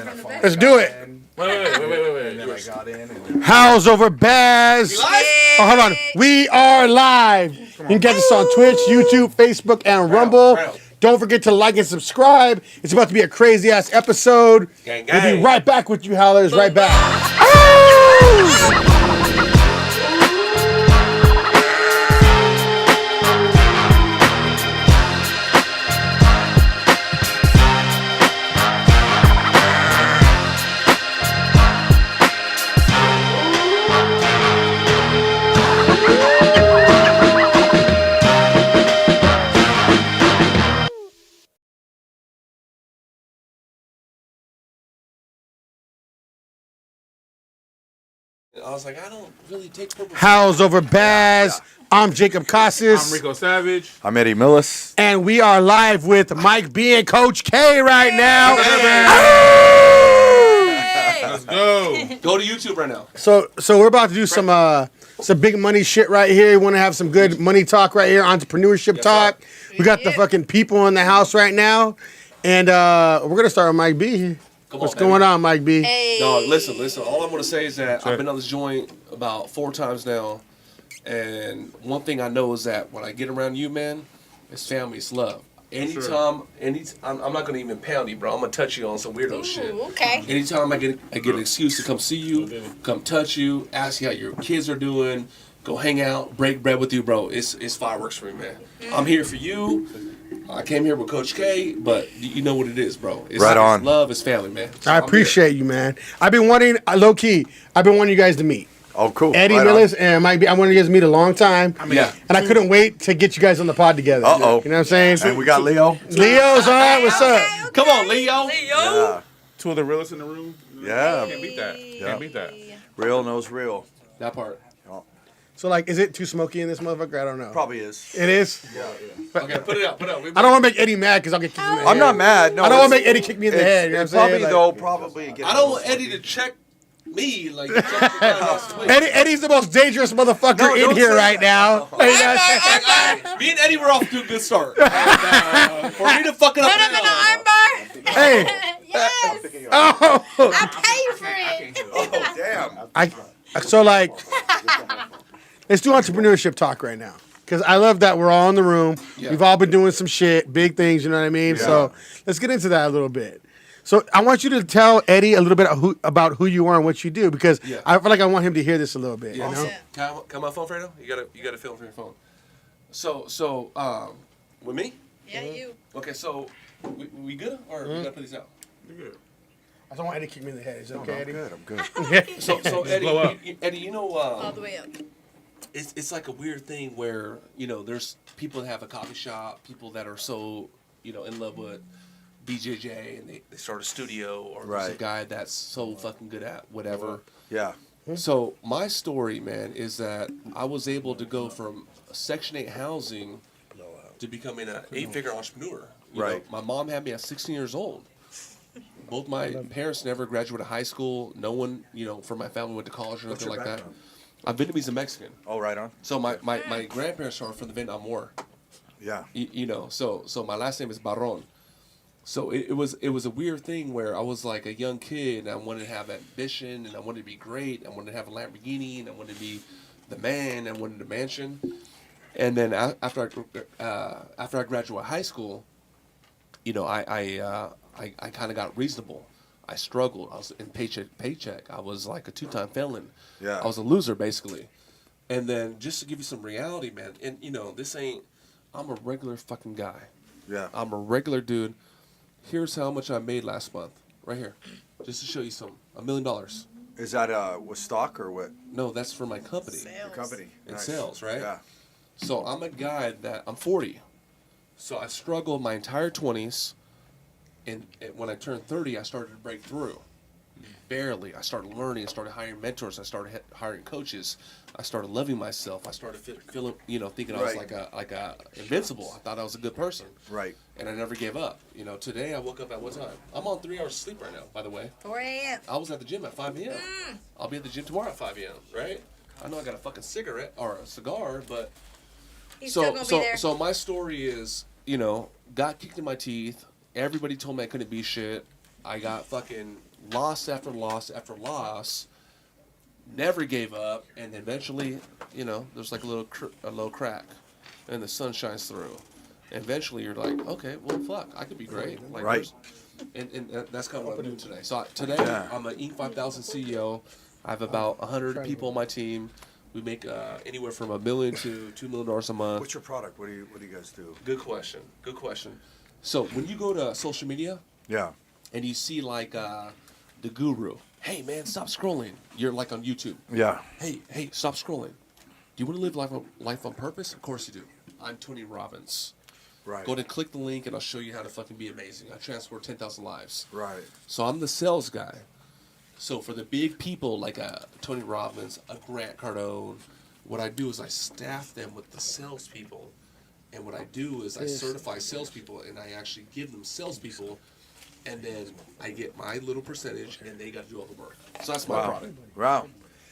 Let's do it. Wait. And then I got in. And Howls over Baz. Oh, hold on. We are live. You can catch us on Twitch, YouTube, Facebook, and Rumble. Don't forget to like and subscribe. It's about to be a crazy ass episode. Gang, We'll be gang. right back with you, Howlers. Right back. Oh! I was like, I don't really take purple. Howls over Baz. I'm Jacob Casas. I'm Rico Savage. I'm Eddie Millis. And we are live with Mike B and Coach K right now. Let's go. Go to YouTube right now. So we're about to do some big money shit right here. We want to have some good money talk right here, entrepreneurship talk. We got the fucking people in the house right now, and we're gonna start with Mike B. What's going on, Mike B? Hey. No, listen. All I'm gonna say is that I've been on this joint about 4 times now, and one thing I know is that when I get around you, man, it's family, it's love. Anytime, I'm not gonna even pound you, bro. I'm gonna touch you on some weirdo shit. Okay. Anytime I get an excuse to come see you, come touch you, ask you how your kids are doing, go hang out, break bread with you, bro. It's fireworks for me, man. I'm here for you. I came here with Coach K, but you know what it is, bro. It's Right on. It's love, it's family, man. So I I'm appreciate you, man. I've been wanting, low key, I've been wanting you guys to meet. Oh, cool. Eddie Right Millis and Mike B. I wanted you guys to meet a long time. here. Yeah. And I couldn't wait to get you guys on the pod together. Uh-oh. You know what I'm saying? And we got Leo. Leo's on. What's up? Come on, Leo. Yeah. Two of the realest in the room. Yeah. Can't beat that. Can't beat that. Real knows real. That part. So, like, is it too smoky in this motherfucker? I don't know. Probably is. It is? Okay, put it up. I don't want to make Eddie mad because I'll get kicked in the head. I'm not mad. No, I don't want to it's- make Eddie kick me in the head. You know what I'm saying? Probably, Like, though, probably. I don't want Eddie to check me like check the guy else. Eddie's the most dangerous motherfucker No, in don't here say right now. Me and Eddie were off to a good start. And, for me to fuck it up. Put him in the armbar. Hey. Yes. Oh. I pay for it. Oh, damn. So, like, let's do entrepreneurship talk right now. Because I love that we're all in the room. Yeah. We've all been doing some shit, big things, you know what I mean? Yeah. So let's get into that a little bit. So I want you to tell Eddie a little bit about who you are and what you do, because Yeah. I feel like I want him to hear this a little bit, Yeah. you know? Yeah. Can I my phone, Fredo? You gotta film for your phone. So with me? Yeah, you. Okay, so we good or we gotta put these out? I don't want Eddie to kick me in the head. Is that okay, Eddie? I'm good. So Eddie, blow up. Eddie, you know, All the way up. it's like a weird thing where there's people that have a coffee shop, people that are so in love with BJJ and they start a studio, or there's a Right. guy that's so fucking good at whatever. Yeah. So my story, man, is that I was able to go from Section 8 housing to becoming an 8-figure entrepreneur. You know, Right. my mom had me at 16 years old. Both my parents never graduated high school. No one, from my family went to college or anything your like that. background? I'm Vietnamese and Mexican. Oh, right on. So my grandparents are from the Vietnam War. Yeah. So my last name is Barron. So it was a weird thing where I was like a young kid and I wanted to have ambition and I wanted to be great. I wanted to have a Lamborghini and I wanted to be the man and I wanted a mansion. And then after I graduated high school, I kind of got reasonable. I struggled. I was in paycheck. I was like a 2-time felon. Yeah. I was a loser basically. And then just to give you some reality, man, and I'm a regular fucking guy. Yeah. I'm a regular dude. Here's how much I made last month, right here, just to show you some. $1 million. Is that with stock or what? No, that's for my company. Your company. In sales, right? Yeah. So I'm a guy that I'm 40. So I struggled my entire 20s, and when I turned 30, I started to break through. Barely. I started learning. I started hiring mentors. I started hiring coaches. I started loving myself. I started feeling, thinking I was Right. like a invincible. I thought I was a good person. Right. And I never gave up. Today I woke up at what time? I'm on 3 hours of sleep right now, by the way. 4 a.m. I was at the gym at 5 a.m. I'll be at the gym tomorrow at 5 a.m., right? I know I got a fucking cigarette or a cigar, but He's still gonna be there. so my story is, got kicked in my teeth. Everybody told me I couldn't be shit. I got fucking loss after loss after loss. Never gave up, and eventually, there's like a little crack, and the sun shines through. And eventually, you're like, okay, well, fuck, I could be great. Like, Right. And that's kind of what I'm doing today. So today, Yeah. I'm an Inc. 5000 CEO. I have about 100 people on my team. We make anywhere from $1 million to $2 million a month. What's your product? What do you guys do? Good question. Good question. So when you go to social media Yeah. and you see like the guru, hey man, stop scrolling. You're like on YouTube. Yeah. Hey, stop scrolling. Do you want to live life on purpose? Of course you do. I'm Tony Robbins. Right. Go ahead and click the link and I'll show you how to fucking be amazing. I transformed 10,000 lives. Right. So I'm the sales guy. So for the big people like Tony Robbins, a Grant Cardone, what I do is I staff them with the salespeople. And what I do is I certify salespeople and I actually give them salespeople. And then I get my little percentage and they got to do all the work. So that's my product. Wow.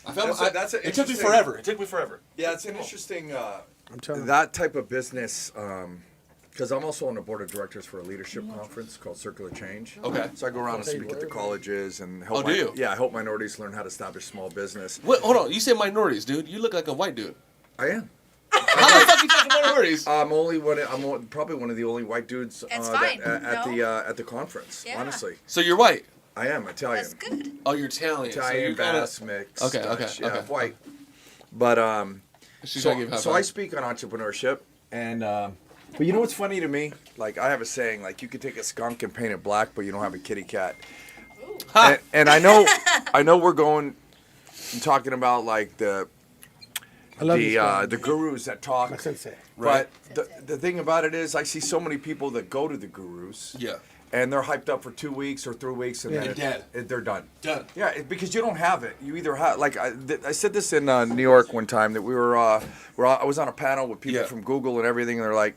I found That's an it took me interesting- forever. It took me forever. Yeah, it's an interesting I'm telling you. that type of business. Because I'm also on the board of directors for a leadership conference called Circular Change. Okay. So I go around and speak at the colleges and help. Oh, do you? Yeah, I help minorities learn how to establish small business. Wait, hold on. You say minorities, dude. You look like a white dude. I am. How the fuck you talking minorities? I'm probably one of the only white dudes That's fine. at the conference. Yeah. honestly, So you're white. I am Italian. That's good. Oh, you're Italian. so Italian, you're kinda, Bass, mix. Okay, Dutch, okay, yeah, okay. white. But She's so, gonna give high so I five. speak on entrepreneurship, and but you know what's funny to me? Like I have a saying, like you could take a skunk and paint it black, but you don't have a kitty cat. Ha! And I know we're going and talking about like the I love this guy. the gurus that talk. My sensei. Right. But the thing about it is, I see so many people that go to the gurus. Yeah. And they're hyped up for 2 weeks or 3 weeks, and Yeah. then They're they're done. Done. Yeah, because you don't have it. You either have, like, I said this in New York one time that I was on a panel with people Yeah. from Google and everything, and they're like,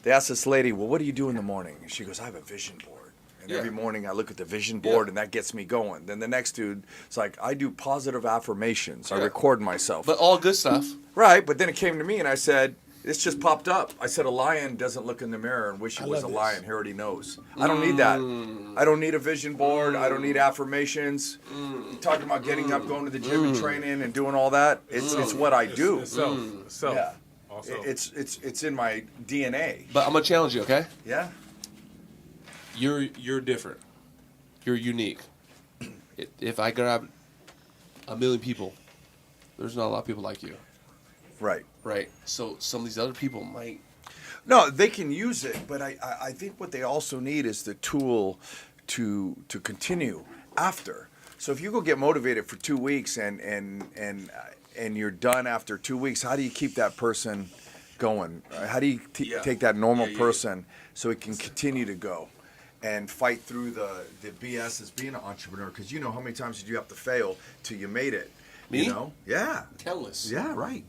they asked this lady, well, what do you do in the morning? And she goes, I have a vision board. And Yeah. every morning I look at the vision board, Yeah. and that gets me going. Then the next dude, it's like, I do positive affirmations. I Yeah. record myself. But all good stuff. Right, but then it came to me, and I said, this just popped up. I said, a lion doesn't look in the mirror and wish he was a love lion. He already knows. I don't need that. I don't need a vision board. I don't need affirmations. Talking about getting up, going to the gym and training and doing all that. It's what I do. It's self. It's self. Yeah. Also. It's in my DNA. But I'm gonna challenge you, okay? Yeah. You're different. You're unique. If I grab 1 million people, there's not a lot of people like you, Right. right? So some of these other people might. No, they can use it, but I think what they also need is the tool to continue after. So if you go get motivated for 2 weeks and you're done after 2 weeks, how do you keep that person going? How do you Yeah. take that normal Yeah. person so it can continue to go and fight through the BS as being an entrepreneur? Because you know how many times did you have to fail till you made it? Me? You know? Yeah. Countless. Yeah, right.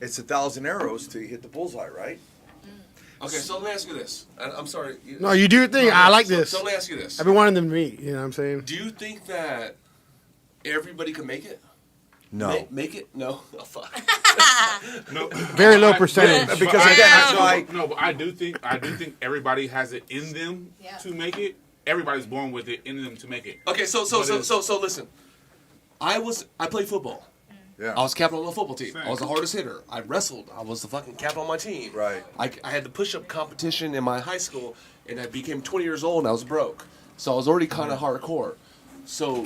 It's 1,000 arrows till you hit the bullseye, right? Okay, so let me ask you this. I'm sorry. No, you do your thing. I like So- this. So let me ask you this. I've been wanting them to meet. You know what I'm saying? Do you think that everybody can make it? No. Make it? No. Oh, fuck. No. Very low percentage. But Because I- again, I- that's no, why- no, but I do think everybody has it in them Yeah. to make it. Everybody's born with it in them to make it. Okay, so listen. I played football. Yeah. I was captain on the football team. Same. I was the hardest hitter. I wrestled. I was the fucking captain on my team. Right. I had the push-up competition in my high school, and I became 20 years old, and I was broke. So I was already kind of hardcore. So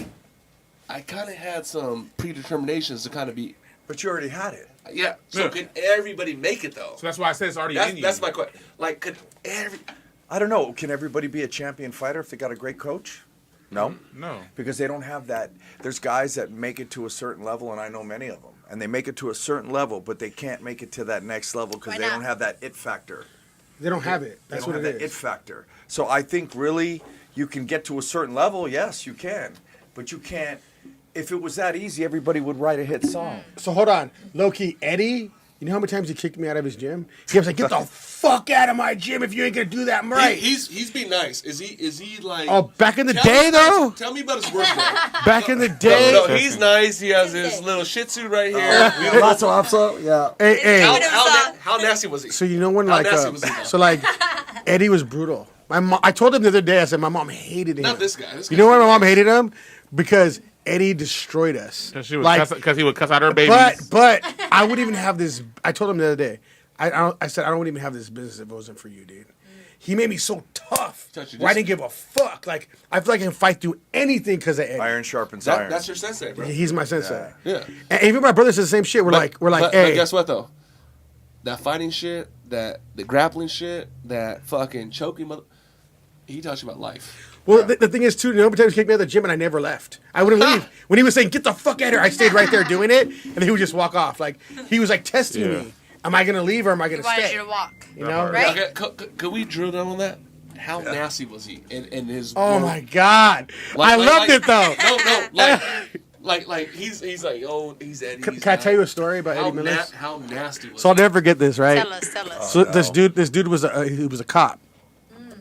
I kind of had some predeterminations to kind of be, But you already had it. yeah. So Yeah. can everybody make it, though? So that's why I said it's already in you. That's my question. Like, could every... I don't know. Can everybody be a champion fighter if they got a great coach? No. No. Because they don't have that. There's guys that make it to a certain level, and I know many of them. And they make it to a certain level, but they can't make it to that next level because Why they not? don't have that it factor. They don't have it. They That's don't what have it that it is. factor. So I think really you can get to a certain level. Yes, you can. But you can't. If it was that easy, everybody would write a hit song. So hold on. Low key, Eddie, you know how many times he kicked me out of his gym? He was like, get the fuck out of my gym if you ain't gonna do that right. He's being nice. Is he like... Oh, back in the Tell day me- though? Tell me about his work day. Back in the day. No, he's nice. He has his little Shih Tzu right here. Lots of upside. Yeah. Hey, hey. Look at him. How nasty was he? So you know when How like nasty was he, though? so like Eddie was brutal. My mom, I told him the other day, I said, my mom hated him. Not this guy. This You know why guy's my mom nice. hated him? Because Eddie destroyed us. Because he would cuss out her babies. But I wouldn't even have this. I told him the other day. I said I don't even have this business if it wasn't for you, dude. He made me so tough. Touch you Where I this- didn't give a fuck. Like I feel like I can fight through anything because of Eddie. Iron sharpens iron. That's your sensei, bro. He's my sensei. Yeah. And even my brother says the same shit. We're like, but hey, guess what though? That fighting shit, the grappling shit, that fucking choking mother. He talks about life. Well, the thing is, too, every time he kicked me out of the gym and I never left. I wouldn't leave. When he was saying, get the fuck out of here, I stayed right there doing it, and then he would just walk off. Like, he was like testing Yeah. me. Am I going to leave or am I going He to wanted stay? you to walk. You know? Right? Okay, could we drill down on that? How nasty was he? And his. Oh, my God. I loved it, though. Like he's like, oh, he's Eddie. Can I tell you a story about Eddie Millis? How nasty was So I'll he? never forget this, right? Tell us. So this dude was a cop.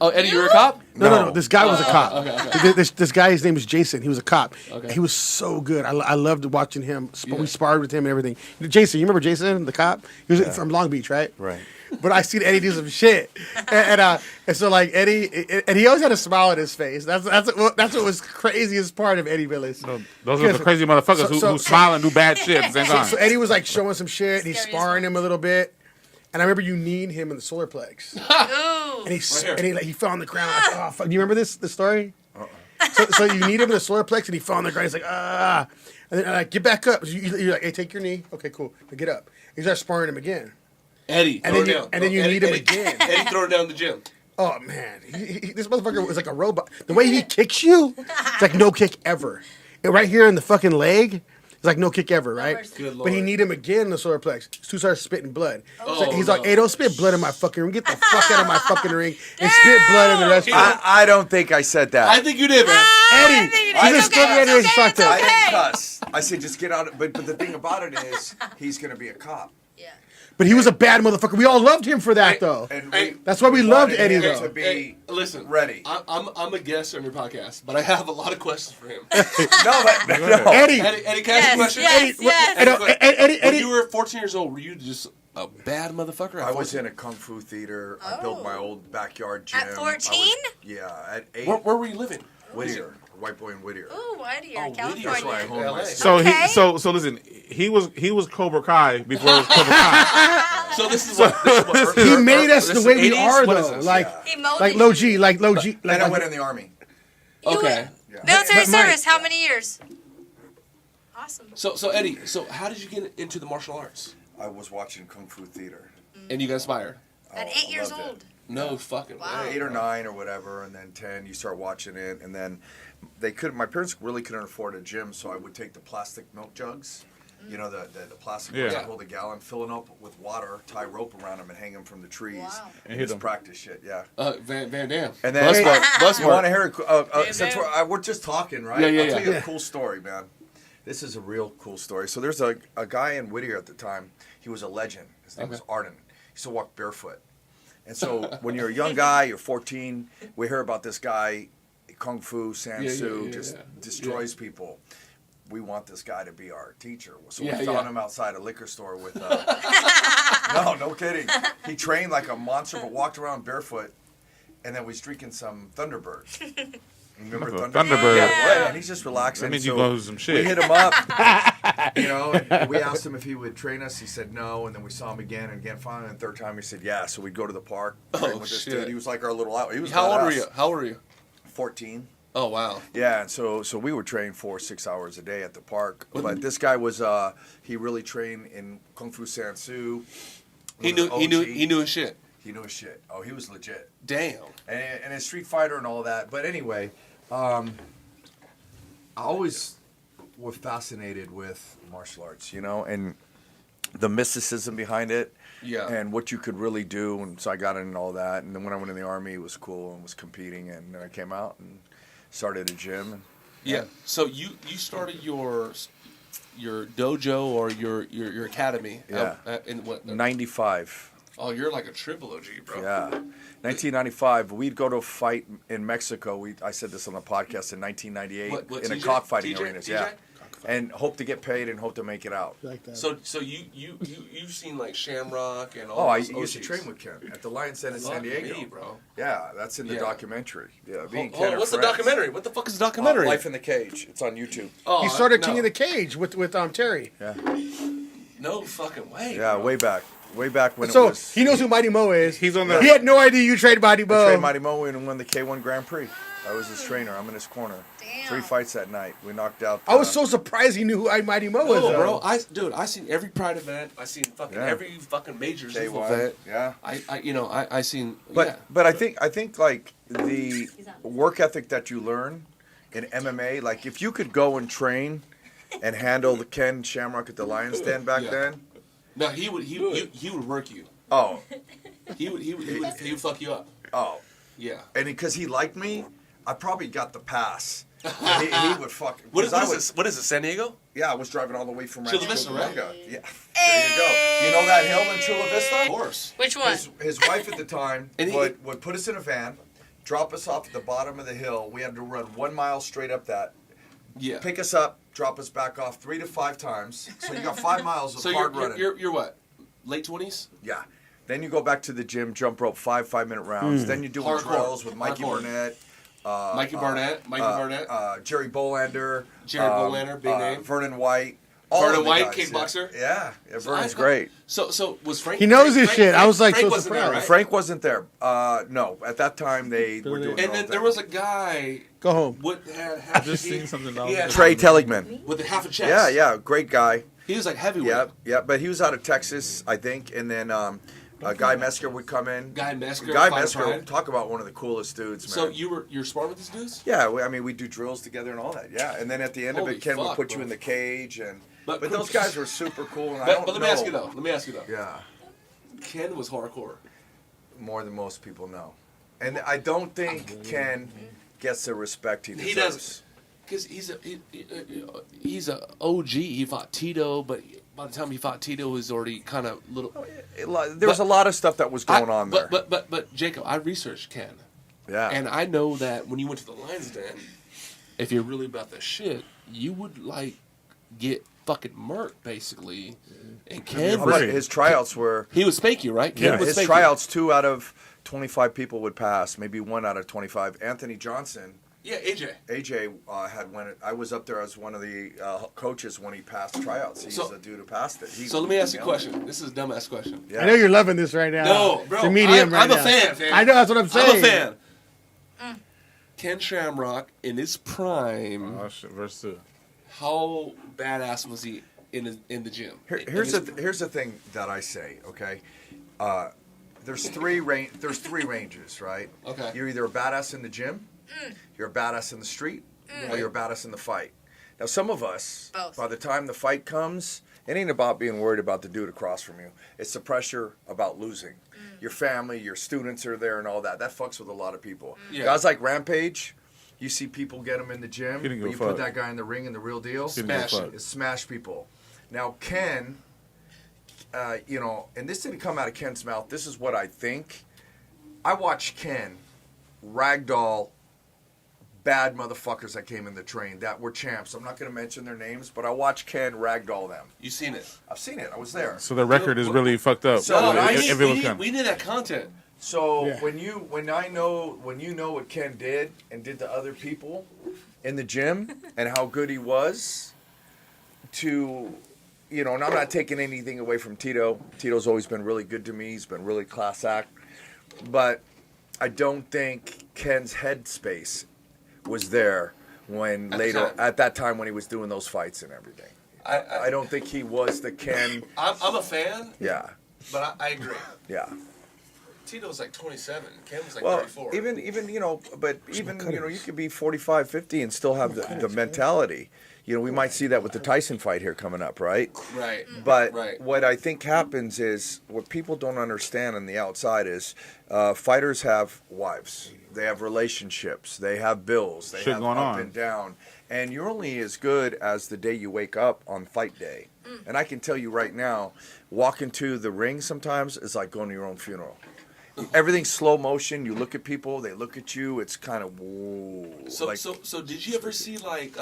Oh, Eddie, you're a cop? No. This guy was a cop. okay. This guy, his name was Jason. He was a cop. Okay. He was so good. I loved watching him. We sparred with him and everything. Jason, you remember Jason, the cop? He was from Long Beach, right? Right. But I seen Eddie do some shit, and so like Eddie, and he always had a smile on his face. That's what was craziest part of Eddie Willis. Those are the crazy motherfuckers who smile and do bad shit at the same time. So Eddie was like showing some shit, and he's Scary as sparring fuck. him a little bit. And I remember you kneeing him in the solar plex. Ooh. And he fell on the ground. Like, oh, fuck. Do you remember this story? So you need him in the solar plex, and he fell on the ground. He's like, ah. And then like, get back up. You're like, hey, take your knee. Okay, cool. Now get up. He starts sparring him again. Eddie, And throw then it you- down. and then you Eddie, need him Eddie, again. Eddie, throw it down the gym. Oh man, this motherfucker was like a robot. The way he kicks you, it's like no kick ever. And right here in the fucking leg, it's like no kick ever, right? mercy. Good But he Lord. need him again in the solar plex. Stu starts spitting blood. Oh, He's like, no. hey, don't spit blood in my fucking ring. Get the fuck out of my fucking ring and spit blood in the restaurant. I don't think I said that. I think you did, man. Eddie, I you just just- told me Eddie was it's fucked okay, up. I it's didn't okay. cuss. I said just get out. But the thing about it is, he's going to be a cop. Yeah. But he was a bad motherfucker. We all loved him for that, Hey, though. And Hey, That's why we loved wanted Eddie, him though. to be Hey, listen, ready. I'm a guest on your podcast, but I have a lot of questions for him. no. Eddie, Eddie, can I ask you a question? Eddie, When you were 14 years old, were you just a bad motherfucker? I was in a kung fu theater. I built my old backyard gym. At 14? Yeah, at 8. Where were you living? Whittier, White Boy in Whittier. Ooh, Whittier, Oh, Whittier. California. That's where I honed LA. my So Okay. so listen, he was Cobra Kai before it was Cobra Kai. So this is what he made us this the way we 80s? are, What is though. this? Like, He molded like low you. G, like low G. Then I Like, went in the army. Okay. Military But Mike- service, how many years? Awesome. So Eddie, so how did you get into the martial arts? I was watching kung fu theater. And you got inspired? At Oh, 8 I years loved it. old. No fucking Wow. way. 8 or 9 or whatever, and then 10. You start watching it, and then they couldn't. My parents really couldn't afford a gym, so I would take the plastic milk jugs. You know the plastic ones Yeah. that hold a gallon, fill them up with water, tie rope around them, and hang them from the trees. Wow. And And hit just 'em. practice shit. Yeah. Van Damme. And then Bloodsport. you want to hear? Damn, Since damn. we're just talking, right? Yeah, yeah, I'll tell you yeah. a cool story, man. This is a real cool story. So there's a guy in Whittier at the time. He was a legend. His name was Arden. He used to walk barefoot. And so when you're a young guy, you're 14, we hear about this guy, Kung Fu, Sansu, yeah, just yeah. destroys people. We want this guy to be our teacher. So Yeah, we found yeah. him outside a liquor store with, no kidding. He trained like a monster, but walked around barefoot. And then we was drinking some Thunderbird. Remember Thunderbird. Yeah, and he's just relaxing. That means you so go through some shit. We hit him up, and we asked him if he would train us. He said no, and then we saw him again and again. Finally, the third time, he said yeah. So we'd go to the park, train with this shit. dude. He was like our little out. He was How old were badass. you? How old were you? 14. Oh wow. Yeah, and so we would train 4-6 hours a day at the park. But this guy was he really trained in Kung Fu Sansu. He One of knew the he OG. knew his shit. He knew his shit. Oh, he was legit. Damn. And a Street Fighter and all that. But anyway, I always was fascinated with martial arts, you know, and the mysticism behind it. Yeah. And what you could really do. And so I got into all that. And then when I went in the Army, it was cool and was competing. And then I came out and started a gym. And, Yeah. So you started your dojo or your academy. Yeah. In what? 95. Oh, you're like a triple OG, bro. Yeah. 1995, we'd go to a fight in Mexico. I said this on the podcast in 1998 What, in a TJ? cockfighting TJ? arena. TJ? Yeah. and hope to get paid and hope to make it out. Like that. So you've seen like Shamrock and all. Oh, I those used to OGs. train with Ken at the Lions Den in San Fuck Diego. me, bro. Yeah, that's in the Yeah. documentary. Yeah, being Hold on, Ken are what's the friends. documentary? What the fuck is the documentary? Life in the Cage. It's on YouTube. Oh, He started no. King of the Cage with Terry. Yeah, No fucking way. yeah, bro. way back when it So was. he knows who Mighty Mo is. He's on the. He had no idea you trained Mighty I Mo. trained Mighty Mo and won the K1 Grand Prix. I was his trainer. I'm in his corner. Damn. 3 fights that night. We knocked out. I was so surprised he knew who Mighty Mo was. No, though. bro. I seen every Pride event. I seen fucking Yeah. every fucking major Zuffa K1. event. Yeah. I seen. But yeah. but I think like the work ethic that you learn in MMA, like if you could go and train and handle the Ken Shamrock at the Lions Den back Yeah. then. No, he would work you. Oh, He would fuck you up. oh, Yeah. and because he liked me, I probably got the pass. he would fuck. What is 'cause I would- this? What is it? San Diego? Yeah, I was driving all the way from Chula Rancho Vista, right? Cucamonga. Yeah, there you go. You know that hill in Chula Of Vista? course. Which one? His wife at the time And he- would put us in a van, drop us off at the bottom of the hill. We had to run 1 mile straight up that. Yeah. Pick us up, drop us back off 3 to 5 times. So you got 5 miles of So hard running. you're what? Late 20s? Yeah. Then you go back to the gym, jump rope, 5-minute rounds. Then you do Hardcore. drills with Mikey Hardcore. Burnett. Mikey Barnett. Jerry Bolander. Jerry Bolander, big name. Vernon White. All Vernon of the White, guys, kickboxer? Yeah, yeah Vernon's I- great. So was Frank? He knows his Frank- shit. I was like Frank so wasn't there, surprised. right? Frank wasn't there. No, at that time they were doing their And own then there thing. was a guy Go home. with had half Just he- seen something he else. had Trey Telligman. with a half a chest. Yeah, yeah, great guy. He was like heavyweight. Yeah, yeah, but he was out of Texas, I think. And then Guy Mesker would come in. Guy Mesker. Guy Fighter Mesker, Pride. talk about one of the coolest dudes, man. So you're sparring with these dudes? Yeah, I mean, we do drills together and all that. Yeah, and then at the end Holy of it, Ken would fuck, put you bro. in the cage, and but But- those guys were super cool. And I But, don't but let know. me ask you though. Yeah, Ken was hardcore. more than most people know, and I don't think Ken gets the respect he deserves. He doesn't. Because he's a OG. He fought Tito, but by the time he fought Tito, he was already kind of little. There was a lot of stuff that was going on there. But Jacob, I researched Ken, yeah, and I know that when you went to the Lions Den, if you're really about the shit, you would like get fucking murked basically. And Ken, How about his tryouts were. he would spank you, right? Ken Yeah, would his spank tryouts, 2 out of 25 people would pass, maybe 1 out of 25. Anthony Johnson, you. Yeah, AJ. AJ had won it. I was up there as one of the coaches when he passed tryouts. He's So- the dude who passed it. So let me ask you a question. This is a dumbass question. Yeah. I know you're loving this right now. No, bro. It's a medium I'm right a now. fan, fam. I know, that's what I'm saying. I'm a fan. Ken Shamrock in his prime. Oh, shit, verse 2. How badass was he in the gym? Here's the thing that I say. Okay, there's three ranges, right? Okay. You're either a badass in the gym, you're a badass in the street, or you're a badass in the fight. Now, some of us, Both. by the time the fight comes, it ain't about being worried about the dude across from you. It's the pressure about losing. Your family, your students are there, and all that. That fucks with a lot of people. Yeah. Guys like Rampage, you see people get him in the gym, He didn't but give you a put fuck. that guy in the ring, and the real deal, He didn't give a Smash fuck. is smash people. Now, Ken, and this didn't come out of Ken's mouth. This is what I think. I watched Ken ragdoll bad motherfuckers that came in the train that were champs. I'm not going to mention their names, but I watched Ken ragdoll them. You seen it? I've seen it. I was there. So the record is really fucked up. So No, I- If it was Ken. we need that content. So Yeah. when you know what Ken did and did to other people in the gym and how good he was to, and I'm not taking anything away from Tito. Tito's always been really good to me. He's been really class act. But I don't think Ken's headspace was there when at that time when he was doing those fights and everything. I don't think he was the Ken. I'm a fan, Yeah, but I agree. yeah. Tito's like 27. Ken was like Well, 34. even you could be 45, 50 and still have the mentality. We might see that with the Tyson fight here coming up, right? right. But Right. what I think happens is what people don't understand on the outside is fighters have wives, they have relationships, they have bills, they Shit have going up on. and down, and you're only as good as the day you wake up on fight day. And I can tell you right now, walking to the ring sometimes is like going to your own funeral. everything's slow motion. You look at people, they look at you. It's kind of whoa. So did you ever see like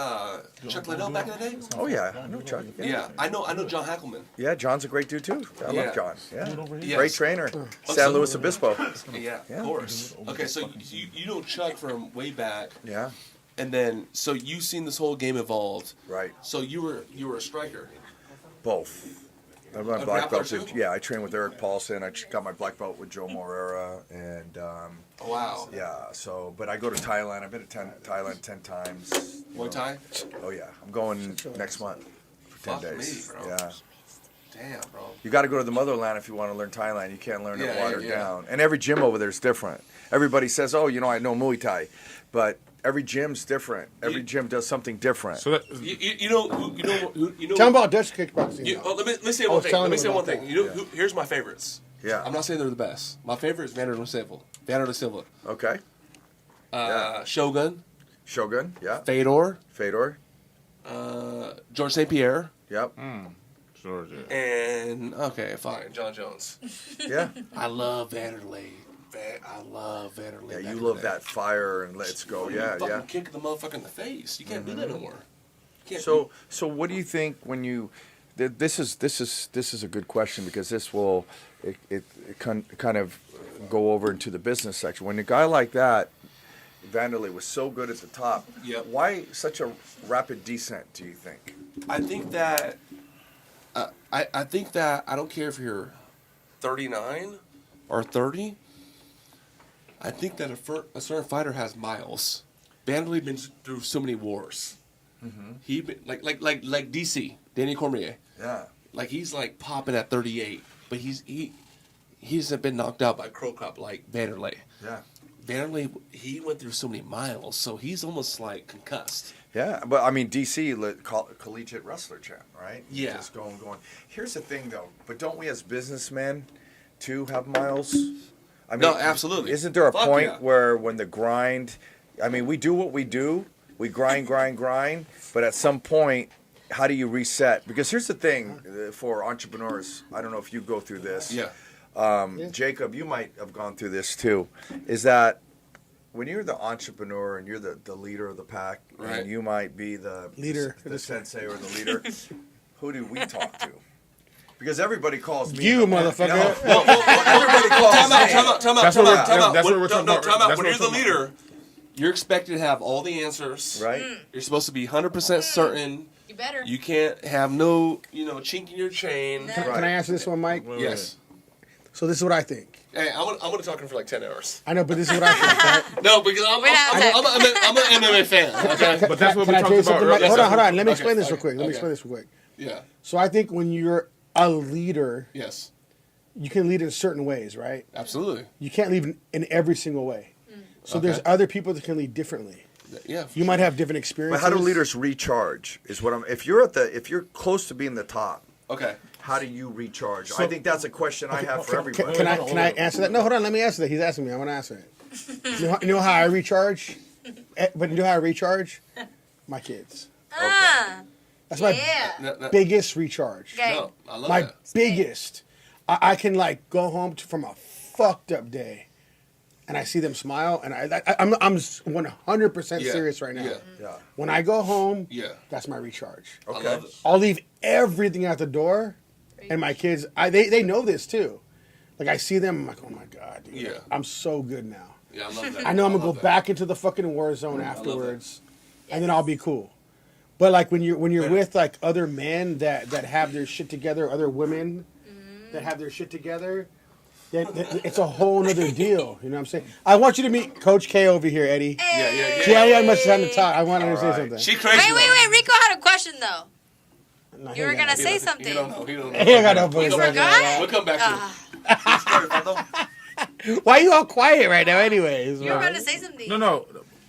Chuck Liddell back in the day? Oh yeah, I know Chuck. Yeah, I know John Hackelman. Yeah, John's a great dude too. I Yeah. love John. Yeah, Yes. great trainer. San Luis Obispo. Yeah, Yeah. of course. Okay, so you know Chuck from way back, Yeah, and then so you seen this whole game evolved. right. So you were a striker. Both. I have my A black belt. grappler too? Yeah, I trained with Eric Paulson. I got my black belt with Joe Morera, and Wow. yeah. So, but I go to Thailand. I've been to Thailand 10 times. Muay Thai. Oh yeah, I'm going next month for 10 Fuck days. me, bro. Yeah. Damn, bro. You got to go to the motherland if you want to learn Thailand. You can't learn it Yeah, watered yeah. down. And every gym over there is different. Everybody says, "Oh, I know Muay Thai," but every gym's different. Every gym does something different. So that, You know who. Tell them about Dutch kickboxing. Let me say I one was thing. telling Let me him say one about thing. that. You know, here's my favorites. Yeah. I'm not saying they're the best. My favorite is Vander Silva. Vander Silva. Okay. Yeah. Shogun. Shogun. Yeah. Fedor. Fedor. George St. Pierre. Yep. Georgia. And okay, fine. John Jones. Yeah. I love Vanderlei. I love Vanderlei. Yeah. back You in love the day. that fire and let's go. Yeah. Fucking Yeah. kick the motherfucker in the face. You can't do that no more. You can't So what do you think when you? This is a good question because this will it kind of go over into the business section. When a guy like that, Vanderlei was so good at the top. Yep. Why such a rapid descent? Do you think? I think that I think that I don't care if you're 39 or 30. I think that a certain fighter has miles. Vanderlei been through so many wars. He been like DC Danny Cormier. Yeah. Like he's like popping at 38, but he hasn't been knocked out by Crow Cop like Vanderlei. Yeah. Vanderlei, he went through so many miles, so he's almost like concussed. Yeah, but I mean, DC collegiate wrestler champ, right? Yeah. Just going. Here's the thing, though. But don't we as businessmen, too, have miles? I mean, No, absolutely. Isn't there a Fuck point yeah. where when the grind? I mean, we do what we do. We grind. But at some point, how do you reset? Because here's the thing for entrepreneurs. I don't know if you go through this. Yeah. Jacob, you might have gone through this too. Is that when you're the entrepreneur and you're the leader of the pack, Right. and you might be the Leader. the sensei or the leader, who do we talk to? Because everybody calls me. You, the- motherfucker. No, everybody calls Time out, me. time out, time out, That's time what out, we're- time out. that's what When- we're talking no, about. time out. That's When what you're the we're talking leader, you're expected to have all the answers. Right. You're supposed to be 100% certain. You better. You can't have no, chink in your chain. No. Can I answer this one, Mike? Yes. So this is what I think. Hey, I'm gonna talk for like 10 hours. I know, but this is what I think. Right? No, because I'm an MMA fan. Okay. But that's what Can we I tell talked you about something, Mike? earlier. Hold on. Let me Okay, explain this real okay, quick. Let me okay. explain this real quick. Yeah. So I think when you're a leader, Yes. you can lead in certain ways, right? Absolutely. You can't lead in every single way. So there's Okay. other people that can lead differently. Yeah. You might have different experiences. But how do leaders recharge? Is what I'm. If you're close to being the top, Okay. how do you recharge? I think that's a question I have for everybody. Can I answer that? No, hold on. Let me answer that. He's asking me. I'm going to answer it. You know how I recharge? But you know how I recharge? My kids. That's my Yeah. No, biggest recharge. Okay. no, I love My that. biggest. I can like go home from a fucked up day, and I see them smile, and I'm 100% Yeah. serious right now. Yeah. Yeah. When I go home, Yeah. that's my recharge. Okay. I love it. I'll leave everything at the door, and my kids, they know this too. Like I see them, I'm like, oh my god, dude, Yeah. I'm so good now. Yeah, I love that. I know I'm gonna love go that. back into the fucking war zone love that. afterwards, and then I'll be cool. But like when you're with like other men that have their shit together, other women that have their shit together, then it's a whole nother deal. You know what I'm saying? I want you to meet Coach K over here, Eddie. Yeah. She hadn't had much time to talk. I wanted her to say Alright. something. She crazy. Wait. Rico had a question though. No, he You were ain't got gonna no- say something. He don't know. He don't know. He ain't got no voice We'll right come now. forgot? We'll come back to it. Why are you all quiet right now, anyways? You were gonna say something. No.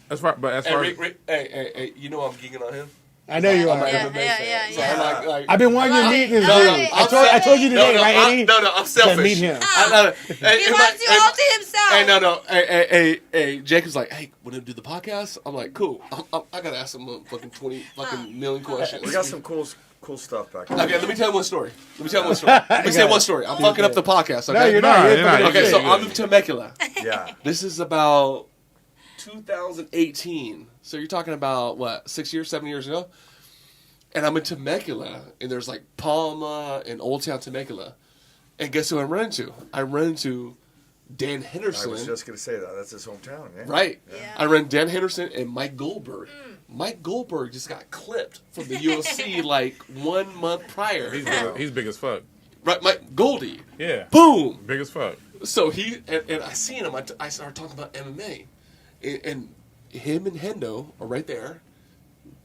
As far Hey, as Rick, hey, you know I'm geeking on him? I know you I'm are. an Yeah, MMA yeah, fan. yeah, So yeah. I'm like, I've been wanting you to meet him. No, no, dude. I'm I told you today, right, Eddie? I'm selfish. meet him. He wants you all to himself. Hey, no. Hey, Jacob's like, hey, want to do the podcast? I'm like, cool. I gotta ask him fucking 20 fucking million questions. We got some cool cool stuff back there. Okay, let me tell you one story. Let me say one story. I'm fucking up the podcast. Okay? No, you're not. No, You're you're not. fucking Okay, shit. so I'm in Temecula. Yeah. This is about 2018. So you're talking about what, 7 years ago? And I'm in Temecula, and there's like Palma and Old Town Temecula. And guess who I run into? I run into Dan I Henderson. was just gonna say that. That's his hometown. Yeah. Right. Yeah. I ran Dan Henderson and Mike Goldberg. Mike Goldberg just got clipped from the UFC like 1 month prior. He's big as fuck. Right, Mike Goldie. Yeah. Boom. Big as fuck. So and I seen him. I started talking about MMA, and him and Hendo are right there,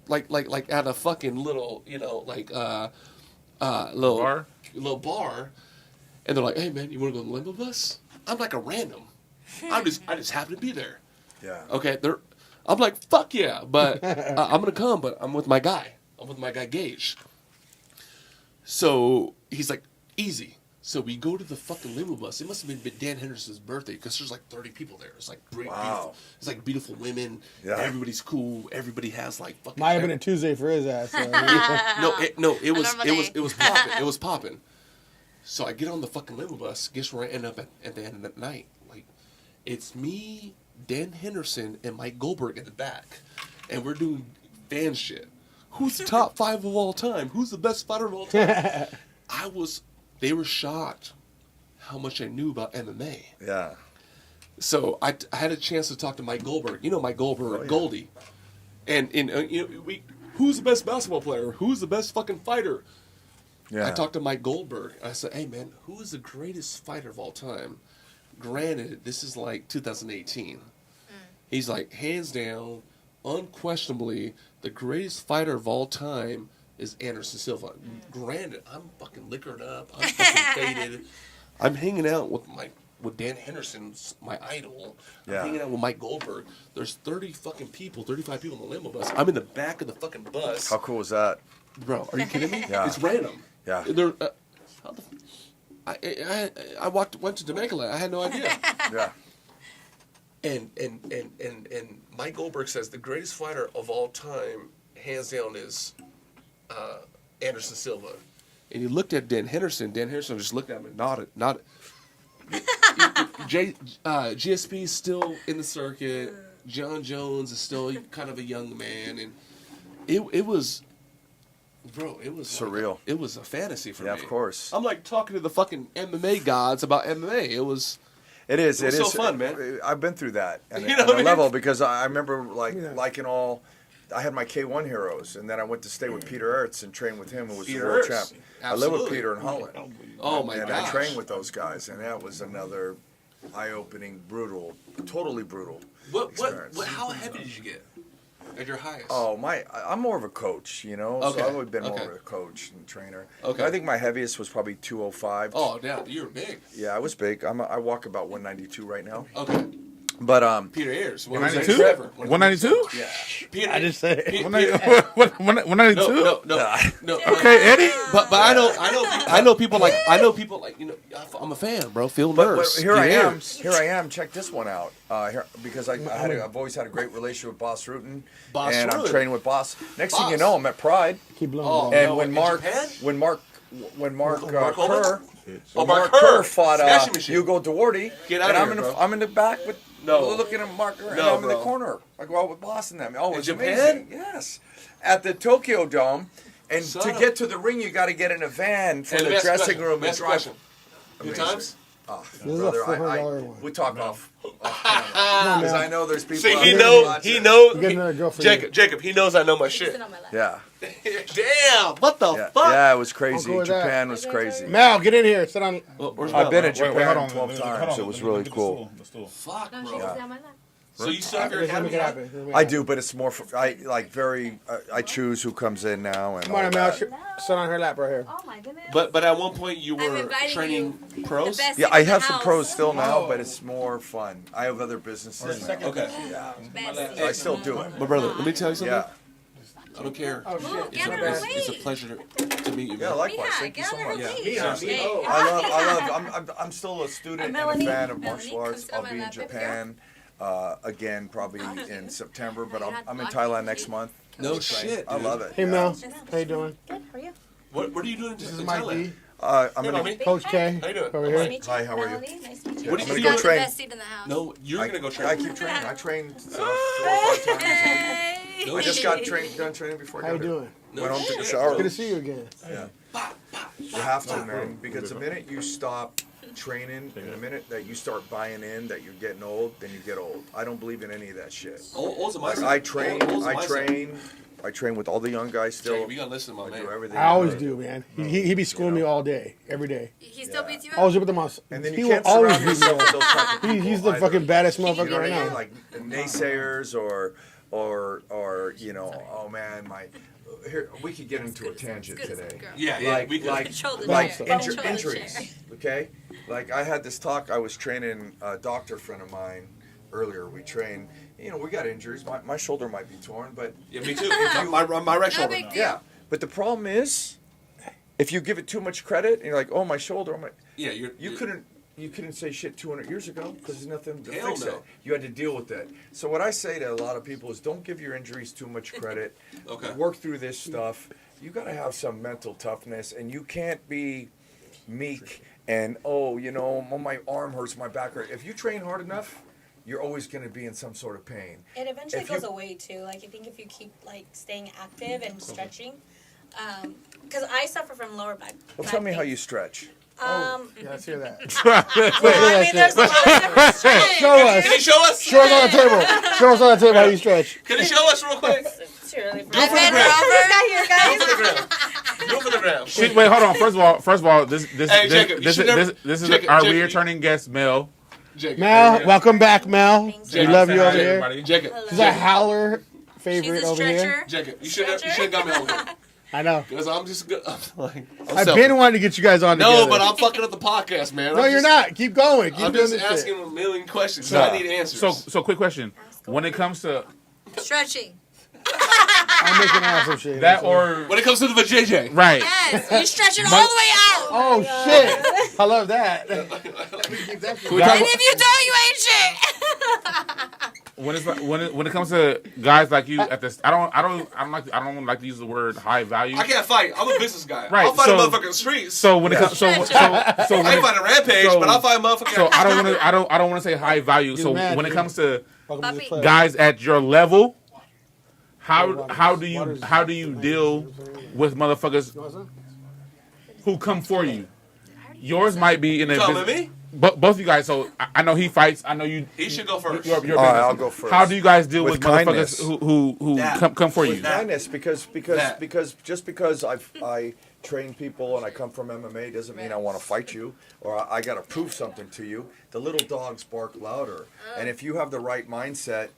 like at a fucking little little bar, and they're like, "Hey man, you want to go on the Limbo Bus?" I'm like a random. I just happen to be there. Yeah. Okay, I'm like, fuck yeah, but I'm gonna come, but I'm with my guy. I'm with my guy Gage. So he's like, easy. So we go to the fucking limo bus. It must have been Dan Henderson's birthday because there's like 30 people there. It's like great, Wow. beautiful. It's like beautiful women. Yeah. Everybody's cool. Everybody has like fucking. Might have been a Tuesday for his ass. So. It was normal popping. It was popping. So I get on the fucking limo bus. Guess where I end up at the end of the night? Like, it's me, Dan Henderson, and Mike Goldberg at the back, and we're doing fan shit. Who's the top 5 of all time? Who's the best fighter of all time? They were shocked how much I knew about MMA. Yeah. So I had a chance to talk to Mike Goldberg. You know Mike Goldberg, Oh, yeah. Goldie. And who's the best basketball player? Who's the best fucking fighter? Yeah. I talked to Mike Goldberg. I said, hey, man, who is the greatest fighter of all time? Granted, this is like 2018. He's like, hands down, unquestionably, the greatest fighter of all time is Anderson Silva. Granted, I'm fucking liquored up. I'm fucking faded. I'm hanging out with Dan Henderson, my idol. Yeah. I'm hanging out with Mike Goldberg. There's 35 people on the limo bus. I'm in the back of the fucking bus. How cool was that? Bro, are you kidding me? Yeah. It's random. Yeah. There, I went to Temecula. I had no idea. Yeah. And Mike Goldberg says the greatest fighter of all time, hands down, is Anderson Silva. And he looked at Dan Henderson. Dan Henderson just looked at him and nodded. GSP is still in the circuit. John Jones is still kind of a young man, and it was. Bro, it was Surreal. It was a fantasy for me. Yeah, of course. I'm like talking to the fucking MMA gods about MMA. It was. It is. It was It so is fun, man. I've been through that at, You know at what I a mean? level because I remember liking all. I had my K1 heroes, and then I went to stay with Peter Ertz and train with him, who was Peter the world Ertz. champ. I lived with Absolutely. Peter in Holland. Oh my and gosh. I trained with those guys, and that was another eye-opening, brutal, totally brutal experience. How heavy did you get at your highest? Oh, I'm more of a coach, you know. Okay, So I've always been more okay. of a coach and trainer. Okay. I think my heaviest was probably 205. Oh, damn, you were big. Yeah, I was big. I walk about 192 right now. Okay. But Peter Ayers. What was that? 192? Trevor. 192? Yeah. Peter, I just say- Peter, 192? No. Okay, Eddie. But I know people like I'm a fan, bro. Phil But Nurse. here I Peter am. Ayers. Here I am. Check this one out. Because I've always had a great relationship with Boss Rutan. Boss and I'm Rutan. training with Boss. Next thing you Boss. know, I'm at Pride. Keep blowing. Oh, bro. And no, when in Mark Japan? Mark Coleman? Kerr. Oh, Mark Kerr fought Smashing Machine. Hugo Duarte. Get out and of I'm here, in bro. I'm in the back with looking at Mark Kerr, and No, I'm in the bro. corner. I go out with Boss and them. Oh, In it's Japan? amazing. Yes. At the Tokyo Dome. And Son to of- get to the ring, you got to get in a van from And the last dressing question, room and last drive. question. Good Amazing. times? Oh, This is a brother, $400 one. we talk off Come because on, I man. know there's people. See, out he there knows. watching. He knows. You get another girl for you. Jacob, he knows I know my shit. Sit on my lap. Yeah, Damn, what the yeah, fuck? yeah. It was crazy. I'll go with that. Japan was crazy. Mal, get in here. Sit on. Well, where's I've been Mel? in Japan hold on. 12 Hold times. on. It was Let me really get the cool. stool, the stool. Fuck, No, she bro. can sit on my lap. So you still have your Let me academy? get out hat? of here. I do, but it's more. I like very. I choose who comes in now and Come all on, Mal. that. Sit on her lap right here. Oh my goodness. But at one point you I'm were inviting training you. pros. The best Yeah, seat I in the have some house. pros still now, but it's more fun. I have other businesses now. Okay. Yeah, Best so I seat. still do it. But brother, let me tell you something. Yeah, I don't care. Oh shit. Get out of the way. It's a pleasure to meet you. yeah. Man. Likewise. Mija, Thank you get so out of much. her way. Seriously. Hey, I love. I'm still a student and a Melanie. fan of Melanie, martial come arts. sit I'll on my be in lap up here. Japan again, probably in September. But You're I'm not in blocking Thailand me? next month. No shit. I dude. love it. Hey yeah. Mel, how you doing? Good, how are you? What are you doing This in is Mike Thailand? B. I'm Hey, gonna. mommy. Coach K. How you doing? Over I'm here. Mike. Hi, how are you? Nice to meet you. What do I'm you gonna He's go got the train. best seat in the house. No, you're gonna go train. I keep training. I trained 4 or 5 times. Hey. No I just got shit. done training before I How got you here. doing? No Went home, took a shit, shower. bro. Good to see you again. Yeah. You have to, man, because the minute you stop training and the minute that you start buying in that you're getting old, then you get old. I don't believe in any of that shit. Old's a Like, mindset. I train, Old's a I mindset. train, I train with all the young guys still. Jacob, you gotta listen to my I man. do everything. I always do, man. He be schooling me all day, every day. He still beats you I was up? with him on. And then He you will can't always surround beat me yourself with up. those type of people. He's the either. fucking baddest You know motherfucker what I right mean? now. Like naysayers or you know, oh man, my. Here we could get into a tangent Good as a today. girl. Yeah, yeah. Like, we could. like, Control the like chair. inju- Control the injuries, chair. okay? Like I had this talk. I was training a doctor friend of mine earlier. We trained. You know, we got injuries. My shoulder might be torn, but Yeah, me too. my right No shoulder. big deal. yeah. But the problem is, if you give it too much credit, and you're like, oh, my shoulder, Yeah, you couldn't say shit 200 years ago because there's nothing to Hell fix no. it. You had to deal with it. So what I say to a lot of people is don't give your injuries too much credit. Okay. Work through this stuff. You got to have some mental toughness, and you can't be meek and, oh, you know, my arm hurts, my back hurts. If you train hard enough, you're always going to be in some sort of pain. It eventually If you- goes away too. Like I think if you keep like staying active and stretching, because I suffer from lower back. Well, back tell me how pain. you stretch. Um, Yeah, let's hear that. well, I mean, there's a lot of different stretches. Show us. Can you show us? Show us on the table. Show us on the table how you stretch. Can you show us real quick? It's too early for Go for the that. gram. He's not here, Go guys. for the gram. Go for the gram. Shit, wait, hold on. First of all, this Hey, Jacob, you this should never- is Jacob, our Jacob, returning guest, Mel. Jacob. Mel, Hey, welcome back, Mel. Thanks, We Jacob. love you Say hi over to here. everybody. Jacob. She's a howler favorite She's a over here. stretcher. Jacob, you should have got me over here. I know. Because I'm just good. I'm like, I've been wanting to get you guys on No, together. but I'm fucking up the podcast, man. No, I'm you're just- not. Keep going. Keep I'm doing just this asking shit. a million questions. So I need answers. So quick question. When it comes to Stretching. I'm making awesome shit. that or when it comes to the vajayjay, right. Yes. You stretch it all the way out. Oh shit! I love that. Can we talk And about- if you don't, you ain't shit. when it comes to guys like you at this, I don't like to use the word high value. I can't fight. I'm a business guy. Right, I'll fight so- a motherfucker in the streets. So when it comes, so I ain't fighting a rampage, so- but I'll fight a motherfucker. so I don't want to say high value. So mad, when it dude. comes to Welcome to the Puppy. club. guys at your level, how do you deal with motherfuckers who come for you? Yours might be in a Come at me. both you guys. So I know he fights. I know you. He should go first. Your All right, business. I'll go first. How do you guys deal with, With motherfuckers kindness. who That. come for you? With that. Kindness, because That. just because I train people and I come from MMA doesn't mean I want to fight you or I got to prove something to you. The little dogs bark louder, and if you have the right mindset,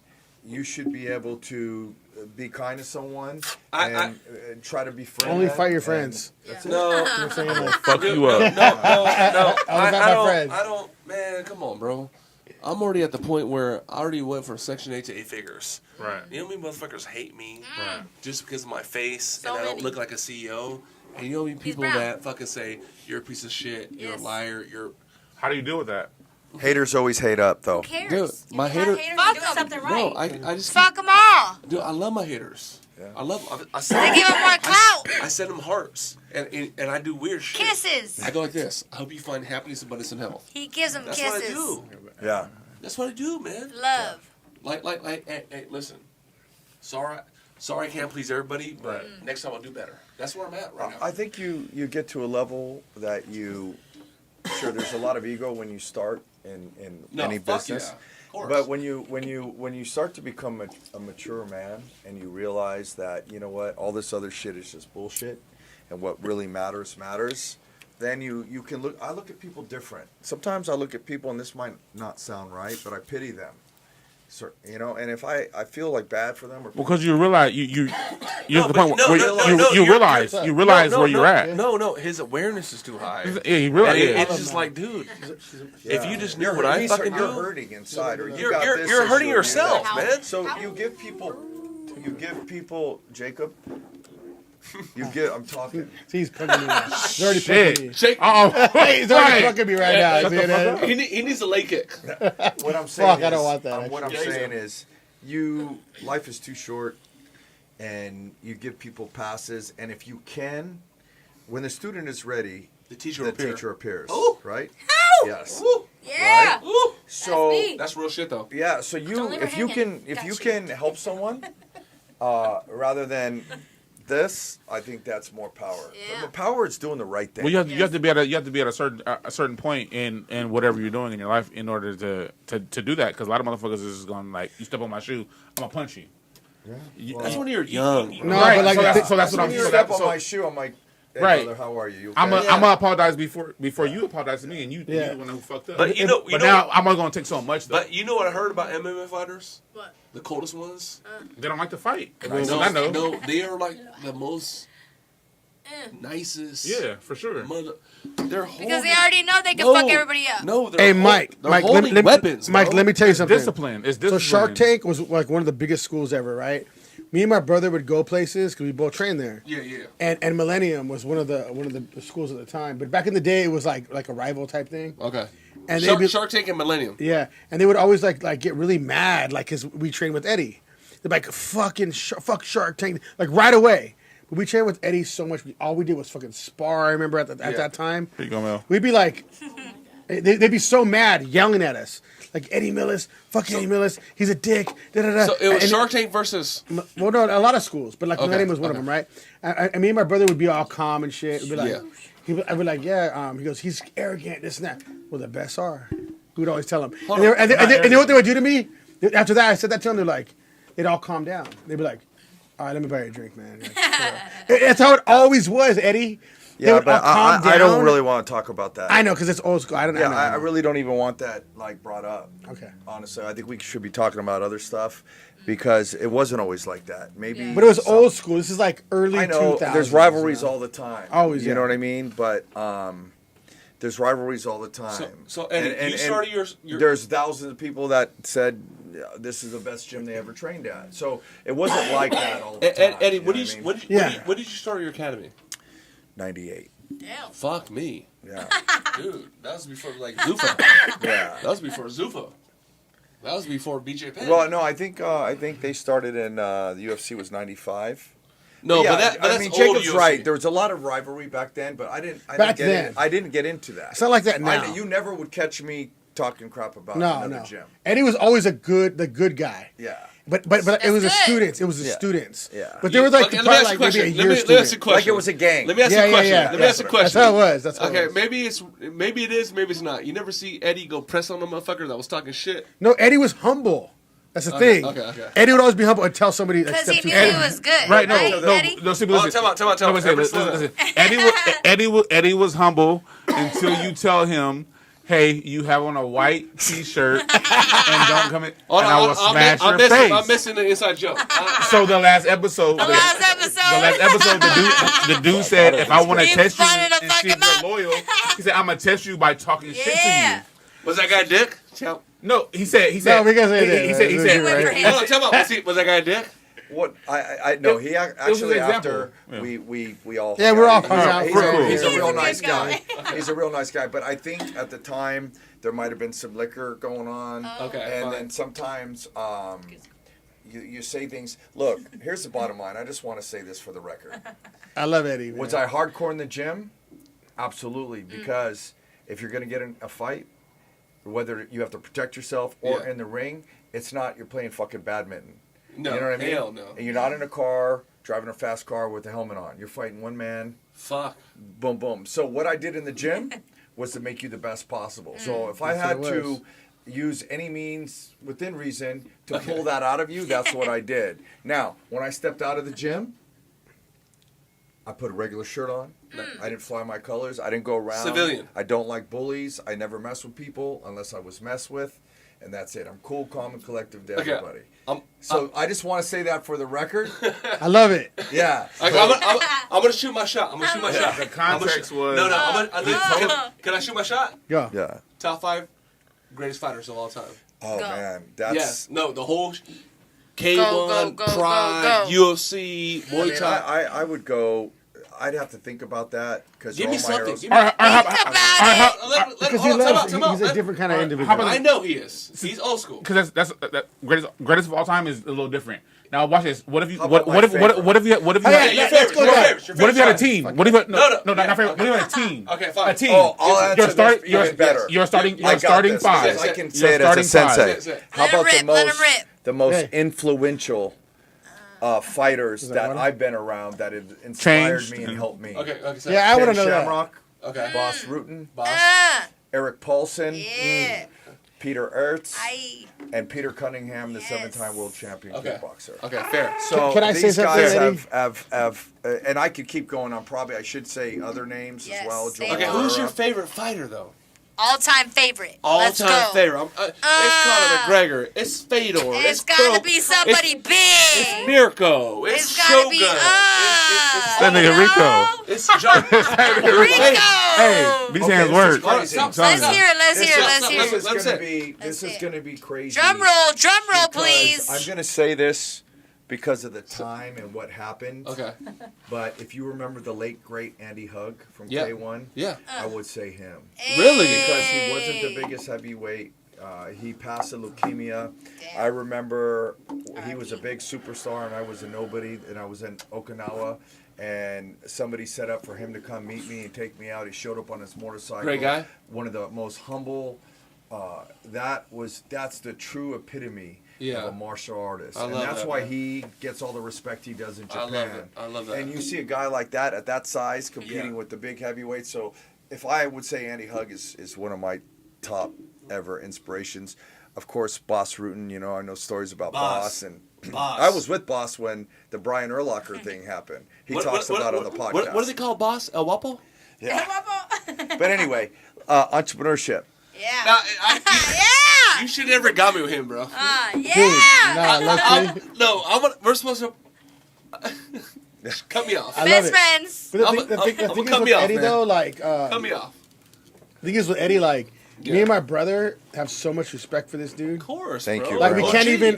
you should be able to be kind to someone and try to befriend Only them, fight your and friends. that's it. No, I'm saying like, Fuck you up. no. I fight my don't. friends. I don't. Man, come on, bro. I'm already at the point where I already went from Section 8 to 8 figures. Right. You know how many motherfuckers hate me Right. just because of my face So and I don't many. look like a CEO? And you know how many people brown. that fucking say, you're a piece of shit, you're Yes. a liar, you're... How do you deal with that? Haters always hate up, though. Who cares? Dude, my If you're hater... not haters, Fuck you're doing 'em. something No, right. I just... Fuck them all. Dude, I love my haters. Yeah. I love them. I They send, give them more clout. I send them hearts. And I do weird shit. Kisses. I go like this. I hope you find happiness, abundance, and health. He gives them That's kisses. what I do. Yeah. That's what I do, man. Love. Hey, listen. Sorry I can't please everybody, but next time I'll do better. That's where I'm at right now. I think you get to a level that you sure there's a lot of ego when you start in No, any fuck business. yeah. Of course. But when you start to become a mature man and you realize that, you know what, all this other shit is just bullshit and what really matters, then you can look. I look at people different. Sometimes I look at people, and this might not sound right, but I pity them. So, you know, and if I feel like bad for them or Because you realize you're at the but point no, where no, no, you no, realize you're- where you're at. No, his awareness is too high. Yeah, he And realizes. it's just like, dude, if you just knew what I fucking you're do, hurting inside, or you're got this hurting issue, or you yourself, got- man. So you give people, Jacob. I'm talking. see, he's punking me now. He's already Shit. punking me. Shake. Oh, Wait, he's already right. punking me right now. Shut the See fuck that? up. He needs a leg kick. What I'm saying Fuck, is, I don't want that, what I'm actually. saying is, life is too short, and you give people passes, and if you can, when the student is ready, The teacher the appear. teacher appears. Ooh. Right? Ow! Yes. Woo. Yeah. Woo. So me. That's real shit though. yeah, so you Don't leave her if you hanging. can if Got you you. can help someone rather than this, I think that's more power. Yeah. The power is doing the right thing. Well, you have to be at a certain point in whatever you're doing in your life in order to do that. Because a lot of motherfuckers is just going like, you step on my shoe, I'm gonna punch you. That's when you're young. No, Right, but like so that's what when I'm. you So step that, on so my shoe, I'm like, hey, Right. brother, how are you? I'm okay? gonna apologize before you apologize to me, and you Yeah. the one who fucked up. But you know, But now I'm only gonna take so much. Though. But you know what I heard about MMA fighters? What? The coldest ones? They don't like to fight. No, I know. no, they are like the most nicest. Yeah, for sure. They're Because they already know they can fuck everybody up. No, they're Hey, Mike. They're Mike, holding weapons. Mike, bro. let me tell you something. Discipline. It's So discipline. Shark Tank was like one of the biggest schools ever, right? Me and my brother would go places because we both trained there. Yeah, yeah. And Millennium was one of the schools at the time. But back in the day, it was like a rival type thing. Okay. And they'd Shark, be- Shark Tank and Millennium. Yeah, and they would always like get really mad, like, cause we trained with Eddie. They're like, fuck Shark Tank, like right away. But we trained with Eddie so much. All we did was fucking spar. I remember at that time, Here you go, Mel. we'd be like, they'd be so mad, yelling at us, like Eddie Millis, fuck Eddie Millis, he's a dick. Da da da. So it was And- Shark Tank versus. Well, no, a lot of schools, but like Okay, Millennium was one of them, right? And me and my brother would be all calm and shit. We'd be like, Yeah. I'd be like, yeah. He goes, he's arrogant, this and that. Well, the best are. We would always tell them. Hold And, on. and you know what they would do to me? After that, I said that to them. They're like, they'd all calm down. They'd be like, all right, let me buy you a drink, man. That's how it always was, Eddie. They Yeah, would but all calm I don't down. really want to talk about that. I know, because it's old school. I don't Yeah, know. I really don't even want that like brought up. Okay. Honestly, I think we should be talking about other stuff because it wasn't always like that. Maybe. But it was old school. This is like early I know 2000s. there's rivalries you know? all the time. Always, you yeah. know what I mean? But there's rivalries all the time. So Eddie, you started your there's thousands of people that said "Yeah, this is the best gym they ever trained at. So it wasn't like that all the time. Eddie, you know when what I mean? did you start your academy? 98. Damn. Fuck me, Yeah. dude. That was before like Zuffa. Yeah. That was before Zuffa. That was before BJ Penn. Well, no, I think they started in the UFC was 95. no, Yeah, but that's I mean, old Jacob's UFC. right. There was a lot of rivalry back then, but I didn't get into that. It's not like that now. You never would catch me talking crap about No, another no. gym. Eddie was always the good guy. Yeah. But it was the good. students. It was the Yeah. students. Yeah. But they were like Okay, probably let me like ask you a maybe a question. year Let me ask you a student. question. Like it was a gang. Let me ask Yeah, you a yeah, question. yeah. Let me That's ask you a what question. it was. That's what it Okay, was. maybe it is, maybe it's not. You never see Eddie go press on a motherfucker that was talking shit. No, Eddie was humble. That's the Okay, thing. okay. Eddie would always be humble and tell somebody like Because step he too knew far. he was good. Right? No, Eddie? no. See, but Oh, listen. tell me. No, listen. Eddie was humble until you tell him, "Hey, you have on a white T-shirt and don't come in, and I will smash your face." I'm missing the inside joke. So the last episode, the dude said, "If I want to You test you fronted a and see if fucking you're loyal," he said, "I'm gonna test you by talking shit to Yeah. you." Was that guy a dick? Tell No, he said. No, because they did. He said. He went for right? him. no, tell me. Was that guy a dick? What I no, he was actually an example. after Yeah. we all Yeah, hung we're all out. hung out. He's We're a- cool. He's a He's real a good nice guy. guy. He's a real nice guy. But I think at the time there might have been some liquor going on. Okay, And fine. then sometimes you say things. Look, here's the bottom line. I just want to say this for the record. I love Eddie. Man. Was I hardcore in the gym? Absolutely, because if you're going to get in a fight, whether you have to protect yourself or Yeah. in the ring, it's not you're playing fucking badminton. No, You know what I mean? hell no. And you're not in a car driving a fast car with a helmet on. You're fighting one man, Fuck. boom, boom. So what I did in the gym was to make you the best possible. So if I That's had what it to was. use any means within reason to pull that out of you, that's what I did. Now, when I stepped out of the gym, I put a regular shirt on. I didn't fly my colors. I didn't go around. Civilian. I don't like bullies. I never mess with people unless I was messed with. And that's it. I'm cool, calm, and collective to Okay. everybody. So I just want to say that for the record. I love it. Yeah. I'm gonna shoot my shot. I'm gonna shoot my shot. The context was No. Can I shoot my shot? Go. Yeah. Top 5 greatest fighters of all time. Oh, Go. man. That's... Yes. No. The whole K1, Go, go, go, Pride, go, go. UFC, I Muay mean, Thai. I would go. I'd have to think about that because Give me something. Give me All right, Think about it. Because he loves, he's a different kind of individual. about- I know he is. He's old school. Because that's greatest of all time is a little different. Now watch this. What if you How what about my what if favorite? what if you what if you Hey, had, hey, Your let's favorite, go your down. favorite, your what if you had a favorite. team? What if you No, not yeah, favorite? What if you had a okay. team? Okay, fine. A team. Oh, I'll answer You're this starting. even better. You're starting. I You're got starting this, five. because I can You're say it as a starting five. sensei. Say it. How Let 'em about rip, let 'em rip. the most Hey. influential fighters that water? I've been around that have inspired Changed me and and- helped me? Okay, so, Yeah, I want to Ken know that. Shamrock, Okay. Boss Rutten, Boss. Eric Paulson, Yeah. Peter Ertz, I. and Peter Cunningham, the Yes. 7-time world champion Okay. kickboxer. Okay, fair. So Can I say these something, guys Eddie? have and I could keep going on. Probably I should say other names Yes, as well. say Joe Okay, it. who's Rivera. your favorite fighter though? All-time favorite. Let's All-time go. favorite. It's Conor McGregor. It's Fedor. It's gotta Cro- be somebody It's big. Mirko. It's It's gotta be Shogun. That nigga Rico. It's John. Rico. Hey, these hands work. crazy. Stop, Let's stop. hear it. Let's hear it. Let's Stop, hear This it. is Let's gonna say- be Let's this is say it. gonna be crazy. Drum roll, because please. I'm gonna say this because of the time and what happened. Okay. But if you remember the late great Andy Hug from Yeah. K1, Yeah. I would say him Really? because he wasn't the biggest heavyweight. He passed a leukemia. Damn. I remember he was a big superstar and I was a nobody, and I was in Okinawa. And somebody set up for him to come meet me and take me out. He showed up on his motorcycle. Great guy. One of the most humble. That's the true epitome Yeah. of a martial artist, I and love that's that, why man. he gets all the respect he does in I Japan. love it. I love that. And you see a guy like that at that size competing Yeah. with the big heavyweights. So if I would say Andy Hug is one of my top ever inspirations. Of course, Boss Rutten. You know, I know stories about Boss and. Boss. I was with Boss when the Brian Urlacher thing happened. He talks about it on the podcast. What do they call boss? El Wapo? Yeah. But anyway, entrepreneurship. Yeah. No, Yeah. you should never got me with him, bro. Yeah. Nah, let's see. No, we're supposed to. Cut me off. I love Best it. friends. But the I'm- thing, the I'm- thing, the I'm thing gonna is cut with me off, Eddie man. though, like, Cut me off. the thing is with Eddie, like, me Yeah. and my brother have so much respect for this dude. Of course. Thank bro. you, Like bro. we can't OG. even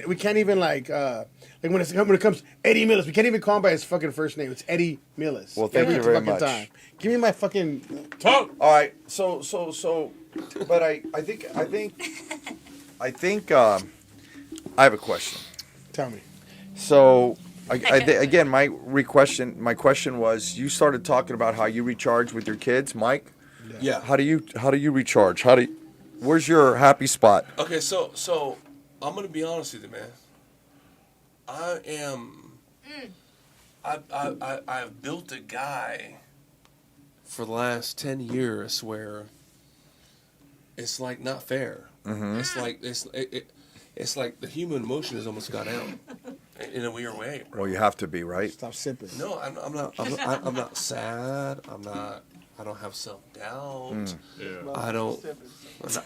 like when it comes Eddie Millis, we can't even call him by his fucking first name. It's Eddie Millis. Well, thank Every you very fucking much. time. Give me my fucking Talk. All right, so, but I think I have a question. tell me. So, again, my question was, you started talking about how you recharge with your kids, Mike. Yeah. How do you recharge? Where's your happy spot? Okay, so I'm gonna be honest with you, man. I am. I've built a guy for the last 10 years where it's like not fair. It's like it's like the human emotion has almost gone out in a weird way. Bro. Well, you have to be, right? Stop sipping. No, I'm not sad. I don't have self doubt.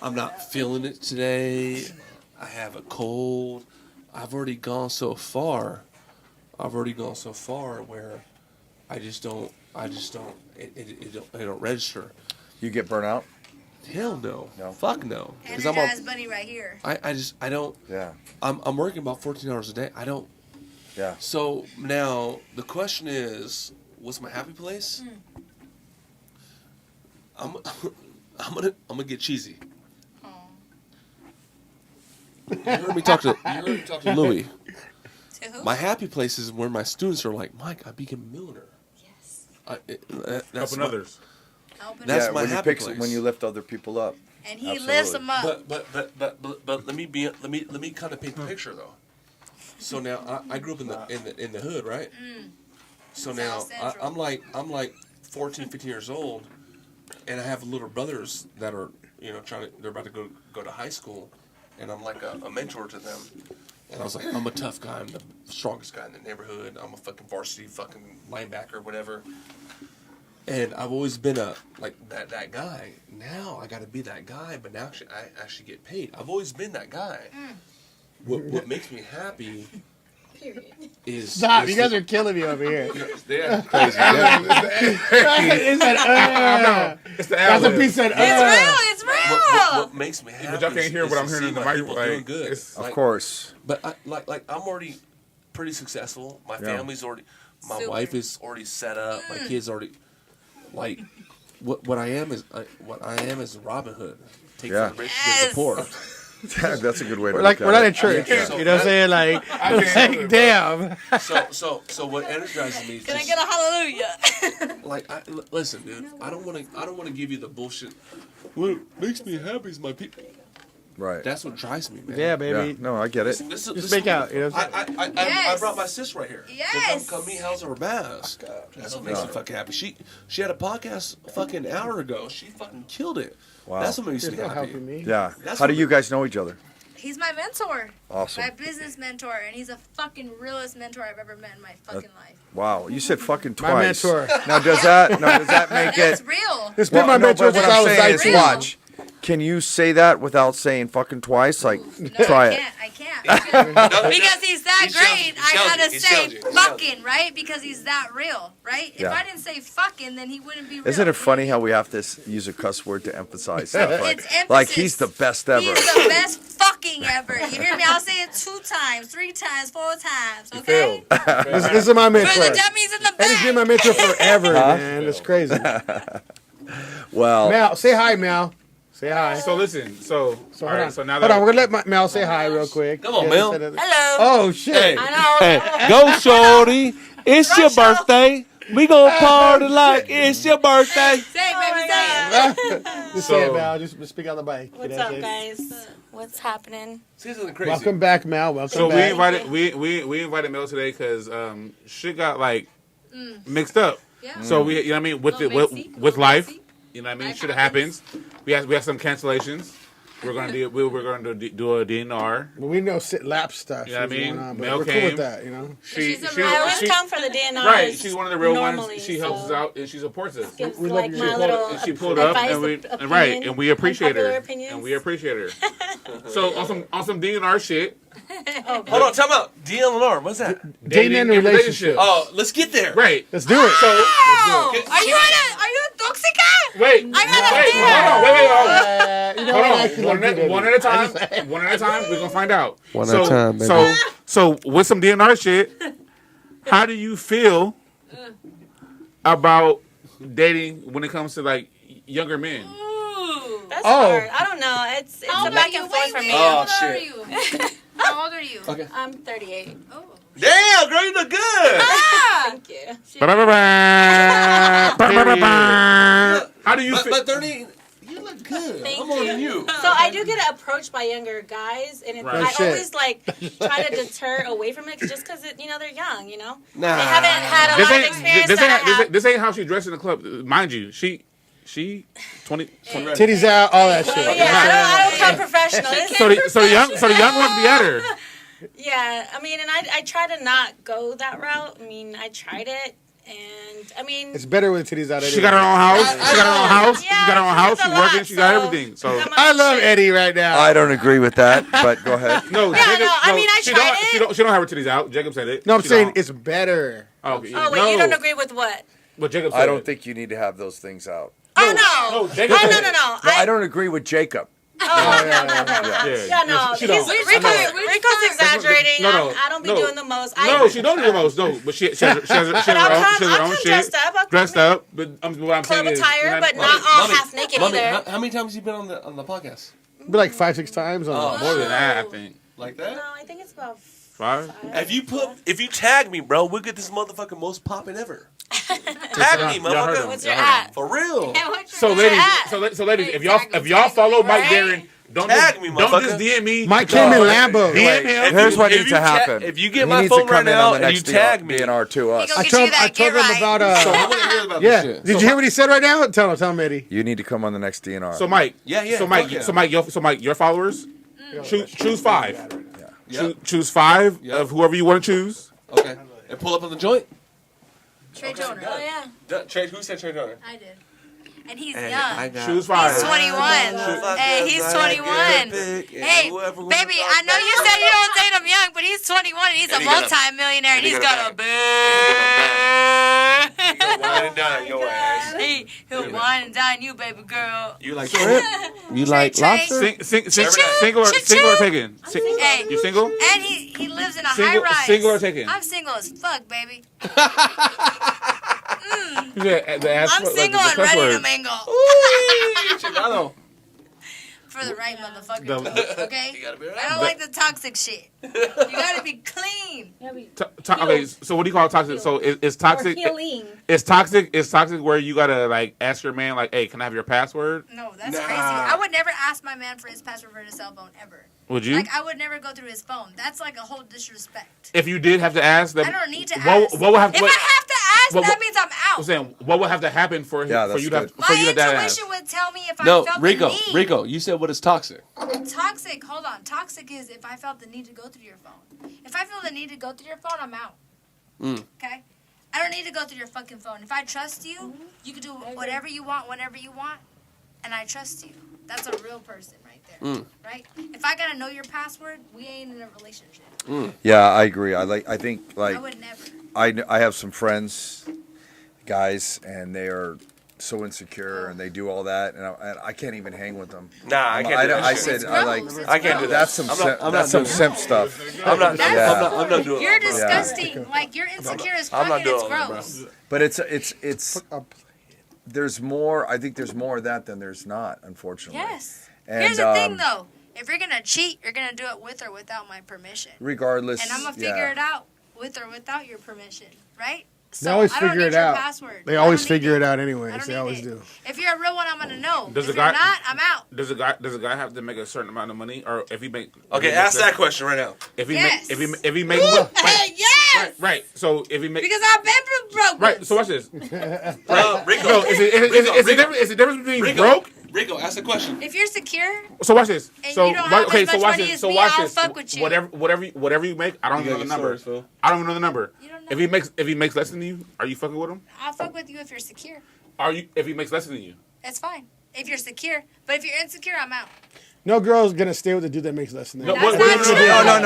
I'm not feeling it today. I have a cold. I've already gone so far where I just don't. It don't register. You get burnt out? Hell no. No. Fuck no. Because Energized bunny right here. I don't. Yeah. I'm working about 14 hours a day. I don't. Yeah. So now the question is, what's my happy place? I'm gonna get cheesy. You heard me talk to Louis. To who? My happy place is where my students are like, Mike, I became a millionaire. Yes. That's Helping my, others. Helping That's us. my when you happy pick place. when you lift other people up. And he Absolutely. lifts them up. But let me kind of paint the picture though. So now I grew up in the hood, right? So now South Central. I'm like 14, 15 years old, and I have little brothers that are they're about to go to high school, and I'm like a mentor to them. And I was like, I'm a tough guy. I'm the strongest guy in the neighborhood. I'm a fucking varsity fucking linebacker, whatever. And I've always been that guy. Now I got to be that guy, but now I actually get paid. I've always been that guy. What makes me happy is Stop! You guys are killing me over here. they're crazy. Yeah. It's that, It's the that's a ad-lib. piece of It's real. What makes me happy? But y'all can't hear is what I'm to hearing see in the my people microphone. doing Like, good. it's- Of course. But I'm already pretty successful. My Yeah. family's already. My Super. wife is already set up. My kids already like what I am is Robin Hood. Take Yeah. from the rich, give the poor. That's a good way to We're like look we're at not it. in church. Yeah. You know what I'm saying? Like, like damn. So what energizes me is Can I just, get a hallelujah? like listen, dude. I don't want to give you the bullshit. What makes me happy is my people. Right. That's what drives me, man. Yeah, Yeah. baby. No, I get it. Just make out. You know what I'm saying? I Yes. brought my sis right here. Yes. Come meet House of Bass. That's what makes me fucking happy. She had a podcast a fucking hour ago. She fucking killed it. Wow. That's what makes me You're not happy. helping me. Yeah. That's How do what- you guys know each other? He's my mentor. Awesome. My business mentor, and he's a fucking realest mentor I've ever met in my fucking life. Wow. You said fucking My twice. mentor. Now does that make That's it? real. It's been my no, mentor but since what I I'm was saying is, 19. watch. Can you say that without saying fucking twice? Like, No, try I it. can't. I can't. Because he's that He shows great, you. He I shows gotta you. He say shows you. He shows fucking, right? Because he's that real, right? If Yeah. I didn't say fucking, then he wouldn't be real. Isn't it funny how we have to use a cuss word to emphasize stuff? Like, It's emphasis. like he's the best ever. He's the best fucking ever. You hear me? I'll say it 2 times, 3 times, 4 times, okay? This is my For mentor. the dummies in the And he's been my back. mentor forever, man. It's crazy. Well, Mal, say hi, Mal. Say hi. So listen. So So all hold right. on. So now Hold that on, we're gonna let Mal say hi real quick. Come on, Yeah, Mel. say that- Hello. Oh shit! Hey, I know. go shorty. It's your Russia. birthday. We gonna party like it's your birthday. Say it, baby, say it. Just say it, So- Mal. Just speak on the mic. What's You know what up, I'm saying? guys? What's happening? Say something crazy. Welcome back, Mal. Welcome So back. we invited Mel today because shit got like mixed up. Yeah. So we, you know what I mean, with Little with, messy, with little life, messy. you know what I mean. Life Shit happens. happens. We have some cancellations. We're gonna do a DNR. Well, we know sit lap stuff. You know what I is mean? going on, but Mel we're cool came. with that, you know. She, I always come for the DNRs. right. She's one of the real normally, ones. She helps so us out and she supports us. Gives We love like you. my She little And she pulled up advice, and we opinion, right and we appreciate her unpopular opinions. and we appreciate her. So on some DNR shit, Hold on, time out. DLNR, what's that? Dating and relationship. Oh, let's get there. right. Let's do it. So Oh, are you a toxica? wait, I got a wait, fear. hold on, wait. You know Hold what? on, Actually, one like you, at baby. a time. One at a time. We're gonna find out. One at a time, baby. So with some DNR shit, how do you feel about dating when it comes to like younger men? Ooh. That's Oh. hard. I don't know. It's How a old back are you? and forth for me. Oh, How old are shit. you? How old are you? Okay. I'm 38. Oh. Damn, girl, you look good. Ah! Thank you. How do you feel? But 30, you look good. Thank I'm older than you. So I do get approached by younger guys, and Right. No I shit. always like try to deter away from it just because they're young, you know. Nah. They haven't had a This lot of ain't experience. this that I ain't have. this ain't how she dressed in the club. Mind you, she 20. Titties out, all that shit. Yeah, I don't come professional. It's- So the young ones be at her. Yeah, I mean, and I try to not go that route. I mean, I tried it, and I mean, It's better with titties out. She got her own house. She got her own house. She Yeah, got her own she house. does She a lot, working. She got so- everything. So got my I own love shit. Eddie right now. I don't agree with that, but go ahead. no, Yeah, no, I mean, I she tried don't, it. She don't have her titties out. Jacob said it. No, I'm She saying don't. it's better. Oh, okay. Oh wait, no. you don't agree with what? But Jacob said I don't it. think you need to have those things out. Oh no! No, Jacob Oh said no! it. No! No, I don't agree with Jacob. Yeah, no. She don't. Rico's I know. exaggerating. No. I don't be No. doing the most. No, she don't do the most. No, but she has her own, she has her I'll own come shit. dressed up. I'll Dressed up, but what I'm saying club is, attire, but know, not all Mommy, half naked Mommy, either. how many times you been on the podcast? Be like 5-6 times on Oh. more than that. I think Like that? No, I think it's about 5. If you tag me, bro, we'll get this motherfucking most popping ever. Tag me, Y'all heard him. motherfucker. What's your Y'all heard him. at? For real. So ladies, if y'all follow Mike Right? Darren, don't Tag just, me, don't motherfucker. just DM me. Mike came in Lambo. DM him. Here's what If needs you to happen. if you get He my needs to phone come right in now on the and you next tag me, DNR to us. I Get told you that, I told get him right. about so I want to hear about yeah. this shit. Did you hear what he said right now? Tell him, Eddie. You need to come on the next DNR. So Mike, Yeah, So Mike, fuck yeah. so Mike, your followers, choose 5. Yep. Choose 5 Yep. of whoever you want to choose. Okay. And pull up on the joint. Trey Joner. Oh yeah. Who said Trey Joner? I did. And he's Hey, young. I got Choose 5. He's 21. Hey, he's 21. Hey, baby, I know you said you don't date him young, but he's 21 and he's a he got a- multi-millionaire and he he's got a got a big. Wine and dine your ass. He'll wine and dine you, baby girl. You like shrimp? You like Trey. lobster? Single or taken? Hey, You single? and he lives lives in a high rise. Single or taken? I'm single as fuck, baby. Yeah, the ass I'm like single the and cuss ready word. to mingle. Chingado. For the right motherfucker, The- okay? You gotta be I right. don't like the toxic shit. You gotta be clean. Okay, so what do you call toxic? So it's toxic. Or healing. It's toxic. It's toxic where you gotta like ask your man like, "Hey, can I have your password?" No, that's Nah. crazy. I would never ask my man for his password for his cell phone ever. Would you? Like, I would never go through his phone. That's like a whole disrespect. If you did have to ask, then I don't need to what, ask. What would have? If what, I have to ask, what- that means I'm I'm out. saying, what would have to happen for Yeah, for that's you to good. for My you to ask? intuition would tell me if I No, felt Rico, the need. Rico, you said what is toxic? Toxic, hold on. Toxic is if I felt the need to go through your phone. If I feel the need to go through your phone, I'm out. Mm. Okay? I don't need to go through your fucking phone. If I trust you, you can do whatever you want, whenever you want, and I trust you. That's a real person right there. Mm. Right? If I gotta know your password, we ain't in a relationship. Yeah, I agree. I think I like would never. I have some friends, guys, and they are so insecure and they do all that, and I can't even hang with them. Nah, I can't do that I shit. said It's I like gross. It's I can't do gross. that's some I'm not- I'm that's not some doing simp stuff. I'm not. That's- I'm not doing. You're it, bro. disgusting. Like, you're insecure as I'm fuck not and doing it's all that, bro. gross. But it's there's more. I think there's more of that than there's not, unfortunately. Yes. And, Here's the thing, though. If you're gonna cheat, you're gonna do it with or without my permission. Regardless, And I'm gonna figure it out with or without your permission, right? So They always I don't figure need it your out. Password. They I always don't need figure it out I anyways. don't They need always it. do. If you're a real one, I'm gonna know. Does if the you're guy- not, I'm out. Does a guy have to make a certain amount of money, or if he make? Okay, ask that question right now. If he Yes. make if he make Hey, yes! right. So if he make Because I've been broke. right. So watch this. Rico, No, is the difference between Rico, broke? Rico, ask the question. If you're secure, So watch this. And So you don't have okay. as So much watch money this. as So me, watch I'll this. fuck with you. Whatever you make, I don't even know the number. Phil. I don't even know the number. You don't know. If he makes less than you, are you fucking with him? I'll fuck with you if you're secure. Are you if he makes less than you? That's fine. If you're secure. But if you're insecure, I'm out. No girl's gonna stay with the dude that makes less than them. That's not true. No. That's not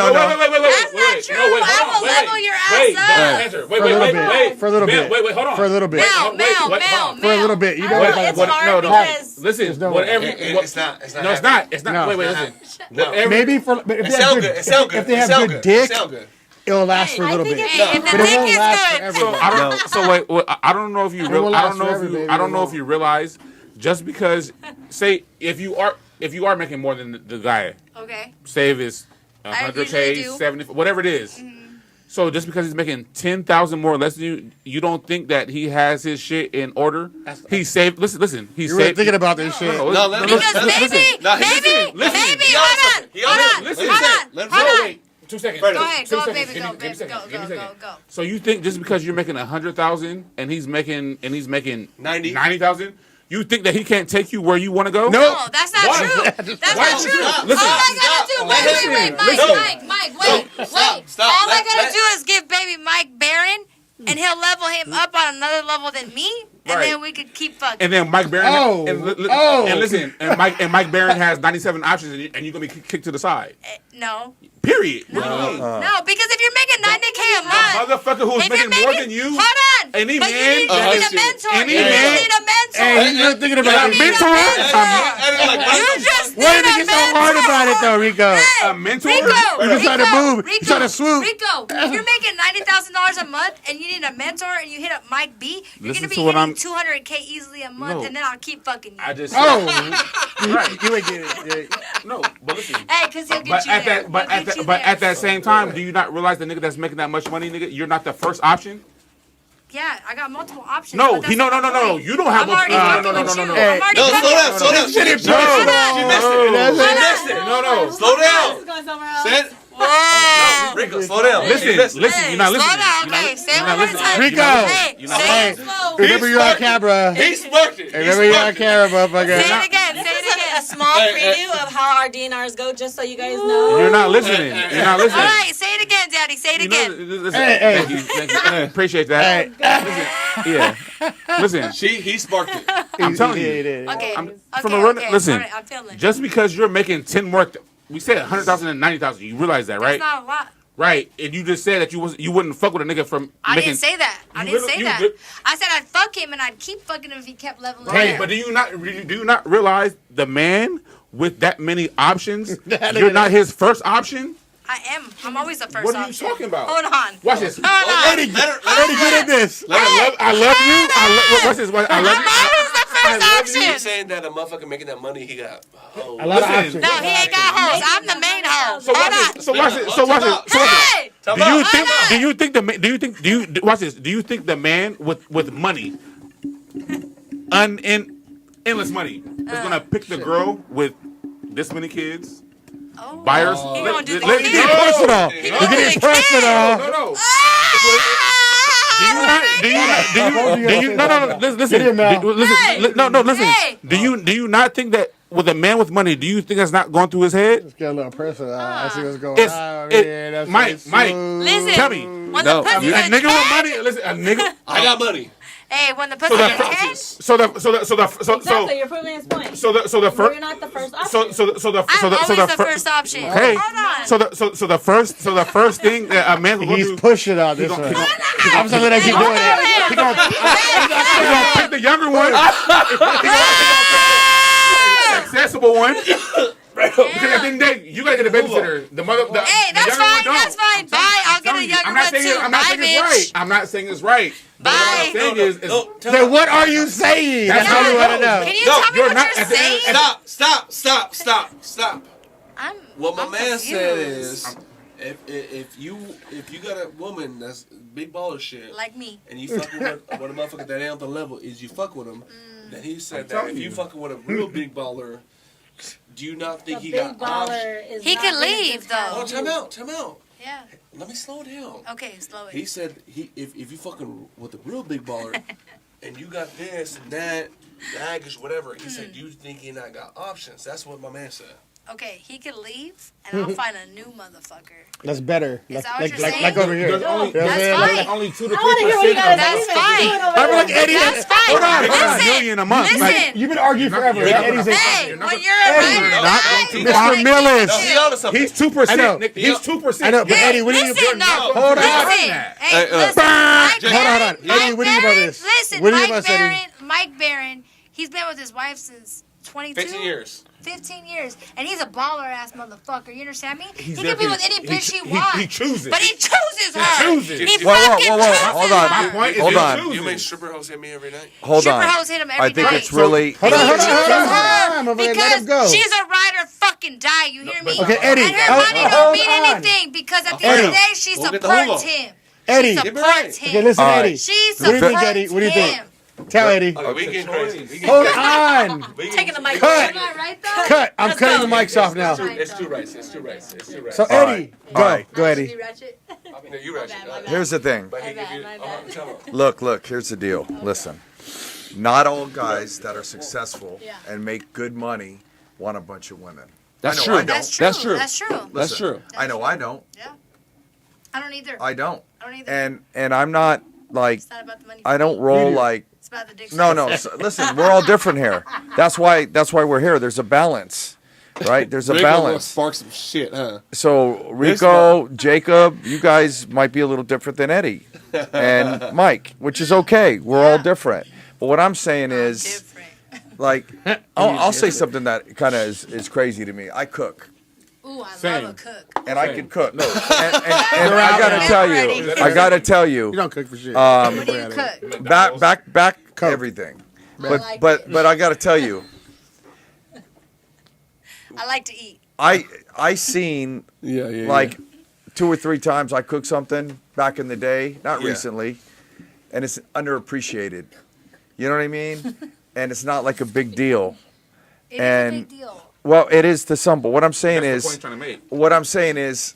true. I will level your ass up. Don't answer. Wait, For a little bit. wait. For a little Man, bit. Wait, hold on. For a little bit. Mel, hold on. For a little bit. You know I what? don't- it's What- hard no. because Listen, no whatever. way. It's not. It's not. No, it's not. It's not. No. Wait, It's not. listen. No. Whatever- Maybe for but if It they have sound good, good. It sound good. if they It have sound good good. It dick, sound good. it'll last for a I little think bit. if- Hey, if the But it dick won't is last good. forever. So I don't. So wait. I don't know if you. will I last don't know if forever, you. baby. I don't know It if you realize. Just because, say, if you are making more than the guy, Okay. say if it's I 100K, usually do. 70, whatever it is. So just because he's making 10,000 more or less than you, you don't think that he has his shit in order? He saved. Listen. He You're really saved. thinking about this shit. No, No, let listen, Because listen, maybe, No, he maybe, listen, maybe, he hold also- on, he hold also- on, listen. hold on, Let him hold say it. on. Wait, 2 seconds. Go Go ahead, Two go, seconds. baby, Give go, me- give me a baby, second. go, Give me a go, second. go. So you think just because you're making 100,000 and he's making 90,000, you think that he can't take you where you want to go? No, that's not Why? true. That's Why not is it true. true? All Listen. I gotta do, wait, Mike, wait. Stop. All I Let- gotta do is give baby Mike Barron, and he'll level him up on another level than me, and Right. then we could keep fucking. And then Mike Barron. Oh. And listen, and Mike Barron has 97 options, and you're gonna be kicked to the side. No, Period. What do you mean? no, because if you're making 90K a month, Motherfucker who's if you're making more than you. hold on, Any but man you need that a is- mentor. any You man- need a mentor. Hey, he's not thinking You about need it. a mentor? You just Why need did a you get so hard about it though, Rico? Hey, A mentor? Rico, You trying to move. You Rico, trying to swoop. Rico, if you're making $90,000 a month and you need a mentor and you hit up Mike B, you're Listen gonna be to what hitting I'm- 200K easily a month, No. and then I'll keep fucking you. I just Oh, right. you ain't getting it. No, but listen. Hey, cause he'll get But you at there. that, but He'll at get you that, but there. at that same time, do you not realize the nigga that's making that much money, nigga, you're not the first option? Yeah, I got multiple options. No, but that's he no. not the point. You don't have I'm already no, fucking no, with you. no. Hey. I'm already No, fucking slow down, with slow you. down. She missed it. No. No. Slow down. going somewhere else. Said, Whoa. Rico, slow down. Listen, She missed it. listen. You're not Slow listening. down, You're not okay. li- Say you're it not one more listening. time. Rico. Hey, You're not say it Hey. slow. Remember you're on camera. He sparked it. Remember you're on camera, Say motherfucker. it again. This Say is it again. a small Hey, preview of how our DNRs go, just so you guys know. You're not listening. You're not All listening. right, say it again, Daddy. Say it You know, again. listen, Hey, thank you. Appreciate that. Yeah. Listen, He sparked it. I'm telling you. Okay. I'm- Okay. from a run- Okay. listen. All right, I'm feeling. Just because you're making 10 more, we said 100,000 and 90,000. You realize that, right? That's not a lot. Right. And you just said that you wouldn't fuck with a nigga from I making. didn't say that. I You didn't really- say you that. did- I said I'd fuck him and I'd keep fucking him if he kept leveling Right. up. But do you not realize the man with that many options, you're not his first option? I am. I'm always the first What are you option. talking about? Hold on. Watch this. Hold on. Eddie, Eddie, get in this. I love you. Watch this. I love you. I'm always the first He's option. saying that a motherfucker making that money, he got. Oh, A lot of Listen. options. No, he ain't got hoes. I'm the main hoe. So watch Hold on. this. So watch it. So watch it. So watch it. Hey! Do you think watch this? Do you think the man with money, endless money, is gonna pick the girl with this many kids? Oh. Buy her. He gonna do the let- kid. Get personal. He You're gonna do getting the kid. personal. No. Ah! Listen. Get him out. Listen. Listen. Hey. Do you not think that with a man with money, do you think that's not going through his head? Let's get a little personal. I see what's going It's- on. it- Yeah, that's Mike, pretty Mike. smooth. Listen. Tell me. When No. the pussy A nigga with money. Listen, a nigga. I got money. Hey, when the So pussy the is head, Exactly, you're proving his point. so the You're first not the first option. I'm always the first option. Hey, Hold on. so the first thing that a man will He's do, pushing on this one. I'm sorry that I keep doing it. he gonna pick the younger one, the accessible one. Because at the end of the day, you gotta get a babysitter. The mother, the, Hey, the that's younger one fine. don't. That's fine. Bye. I'll get a Telling you, younger I'm not one saying too. I'm not Bye, saying it's bitch. right. I'm not saying it's right. But what I'm Bye. saying is Then what are you saying? That's all we want to know. Can you No, tell me you're what not you're at the end- saying? Stop. I'm. What my I'm man said is, confused. if you got a woman that's big baller shit, Like me. and you fucking with a motherfucker that ain't on the level, is you fuck with him, then he said that telling if you you. fucking with a real big baller, do you not think The he big got options? baller is He not could gonna leave, just have though. Oh, you. time out. Yeah. Let me slow down. Okay, slow He it. said if you fucking with a real big baller, and you got this and that, baggage, whatever, he said, do you think he not got options? That's what my man said. Okay, he could leave, and I'll find a new motherfucker. That's better. Is Like, that what like, you're like, like saying? over here. There's only, You know what I'm saying? That's Like, fine. only 2 to 3% I want to hear what you guys That's say. fine. I'm like Eddie. That's fine. Hold on. Listen, million a month. listen. You've been arguing forever. You're not Eddie's gonna- Hey, You're not when gonna- you're a Eddie, rider, you're not guy, going to- you Mr. gotta keep Millis. it He's chill. onto something. He's 2%. I know. Nick. He's 2%. I know, but Hey, Eddie, what do you listen, no. Hold on. Listen, hey, listen. Mike Hold on. Barron, Eddie, what do you think about this? Listen, What do you think about Mike Barron, he's been with his wife since 22. 15 years. 15 years. And he's a baller ass motherfucker. You understand me? He there can be for- with any bitch he he wants. chooses. But he chooses her. chooses. He Whoa, fucking whoa. chooses Hold on. My her. point is Hold he on. chooses. You mean stripper hoes hit me every night? Hold Stripper on. hoes hit him every I think night. it's really. Hold And on, he hold on, chooses hold on. her I'm gonna let because him go. she's a ride or fucking die. You hear me? Okay, Eddie, And her money hold don't mean on. anything because at the end of the Eddie. day, she Go get the supports hula. him. Eddie. She Get me right. supports Okay, him. listen, All right. Eddie. She What do you think, supports Eddie? What do you think? him. Tell Eddie. Okay, we getting crazy. We Hold on. Taking the mic. Cut. Am I right though? Cut. I'm cutting the mics off now. It's too rice. It's too rice. So All Eddie, All right. go Eddie. Ratchet. No, you right. My bad. Here's the thing. But he My give you. bad, my bad. Tell him. Look, here's the deal. Listen. Not all guys that are successful Yeah. and make good money want a bunch of women. That's I know true. I don't. That's true. That's true. That's true. That's Listen, true. I know I don't. Yeah. I don't either. I don't. I don't either. And I'm not like It's not about the money. I don't roll like It's about the dick. no. Listen, we're all different here. That's why we're here. There's a balance, right? There's a Rico gonna balance. spark some shit, huh? So Rico, Jacob, you guys might be a little different than Eddie and Mike, which is okay. We're all different. But what I'm saying is, Different. like, I'll say something that kind of is crazy to me. I cook. Ooh, I Same. love a cook. And I can cook. And I gotta tell you, You don't cook for shit. What do you cook? back everything. But I gotta tell you, I like to eat. I seen Yeah. like 2 or 3 times I cooked something back in the day, not Yeah. recently, and it's underappreciated. You know what I mean? And it's not like a big deal. It is And- a big deal. Well, it is to some, but what I'm saying That's the is, point I'm trying to make. what I'm saying is,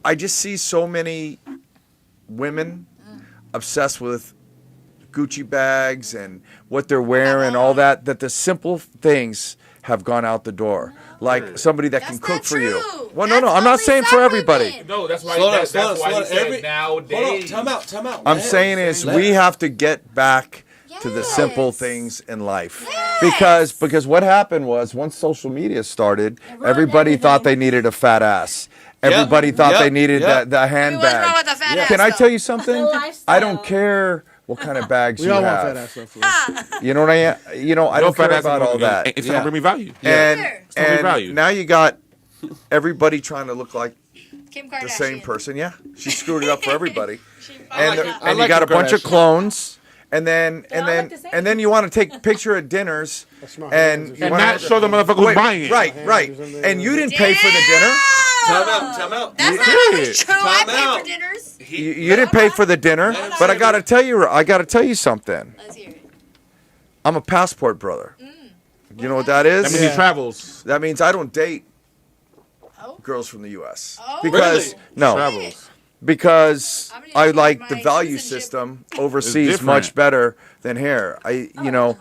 I just see so many women obsessed with Gucci bags and what they're wearing, all that the simple things have gone out the door. Like somebody that can That's cook not for you. true. Well, no, That's I'm not only saying some for everybody. women. No, that's why. Slow down, That's slow down, why slow he down. said nowadays. Hold on. Time out. I'm saying is we have to get back to the simple Yes. things in life. Yes. Because what happened was once social media started, everybody thought they needed a fat ass. Everybody thought they needed the What's wrong handbag. with a fat ass? Can I though? tell you something? The lifestyle. I don't care what kind of bags We you all want fat have. ass stuff. You know what I I don't care about all that. It's gonna bring me value. And Sure. It's gonna be and value. now you got everybody trying to look like Kim Kardashian. The same person, yeah. She screwed it up for everybody. I And, like- and I you like got a Kim bunch of Kardashian. clones, and then all look the same. and then you want to take a picture at dinners, smart. and And you And wanna- not show the motherfucker who's Wait, buying it. right, and you didn't pay for the dinner. Time out. That's You not did. always true. I Time pay out. for dinners. You didn't pay for the dinner, but I gotta tell you something. Let's hear it. I'm a passport brother. You know what that is? That means he travels. That means I don't date Oh. girls from the U.S. Oh. because Really? no, Travels. because I'm gonna I change like my the value citizenship. system overseas different. much better than here. You know,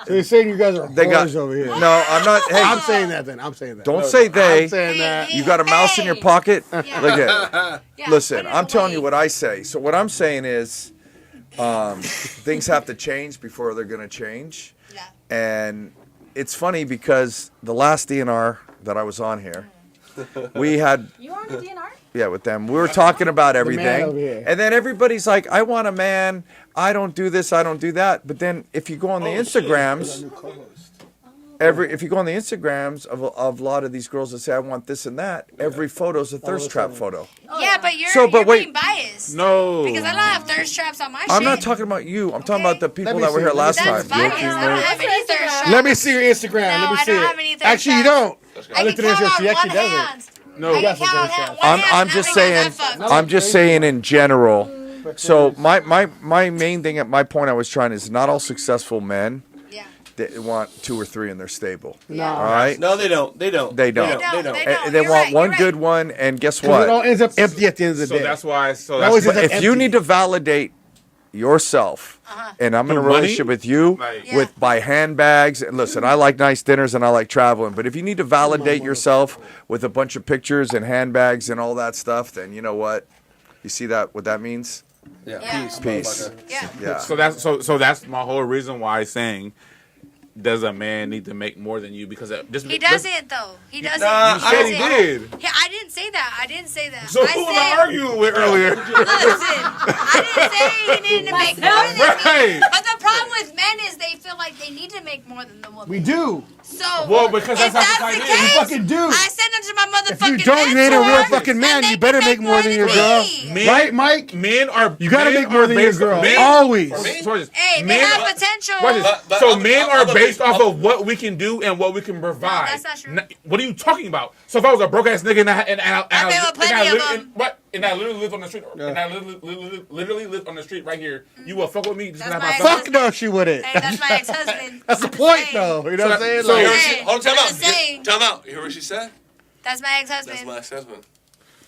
So you're saying you guys are they got whores over here? No, I'm not. Hey, I'm saying that then. I'm saying that. don't say they. I'm saying that. You got a mouse in your pocket. Look at. Yeah, Listen, put it I'm telling you away. what I say. So what I'm saying is, things have to change before they're going to change. Yeah. And it's funny because the last DNR that I was on here, we had You are on the DNR? with them. We were talking about everything. over here. And then everybody's like, I want a man. I don't do this. I don't do that. But then if you go on the Instagrams, if you go on the Instagrams of a lot of these girls that say, I want this and that, every photo's a thirst trap photo. Yeah, but you're, So, but you're wait. being biased. No. Because I don't have thirst traps on my shit. I'm not talking about you. I'm talking Okay. about the people Let me that were see. here last That's time. biased. I don't have any thirst traps. Let me see your Instagram. No, Let me I see don't it. have any thirst Actually, you traps. don't. I looked can at her. count She on actually one doesn't. hand. No. I can That's a count on thirst one trap. hand I'm how just many saying. guys I fucked. I'm just saying in general. So my main thing at my point I was trying is not all successful men Yeah. they want 2 or 3 in their stable. Yeah. All right. No, they don't. They don't. They don't. They don't. They don't. And they You're want right, one you're good right. one, and guess 'Cause it all what? ends up empty at the end of the So day. that's why. So always that's ends But up if you empty. need to validate yourself, and I'm in a Through money? relationship with you Like- Yeah. with by handbags, and listen, I like nice dinners and I like traveling, but if you need to validate yourself with a bunch of pictures and handbags and all that stuff, then you know what? You see that what that means? Yeah. Yeah. Peace. Peace. motherfucker. Yeah. Yeah. so that's my whole reason why I'm saying, does a man need to make more than you? Because just He doesn't though. He doesn't. Nah, You said he did. Yeah, I didn't say that. I didn't say that. So I who was said, I arguing with earlier? Listen, I didn't say he needed to make more than Right. me. But the problem with men is they feel like they need to make more than the woman. We do. So, Well, because if that's how that's society the is. case, You fucking do. I send them to my If motherfucking you don't, you ain't a real mentor, fucking man. and they You better can make more than your me. girl. Men- Right, Mike? Men are You gotta men make more are than your based- girl. men- Always. Watch this. Hey, they Men- have potential. watch this. But So I'm- men I'm are a- based off of what we can do and what we can provide. that's not true. What are you talking about? So if I was a broke ass nigga and I've been with plenty of them. and I literally live on the street, and I literally live on the street right here, you will fuck with me just That's to have my my ex-husband. son? Fuck no, she wouldn't. Hey, that's my ex-husband. That's the I'm just point, saying. though. You know what I'm saying? So- Like, You heard what Hey, she- Hold on, time I'm out. just saying. Time out. You heard what she said? That's my ex-husband. That's my ex-husband.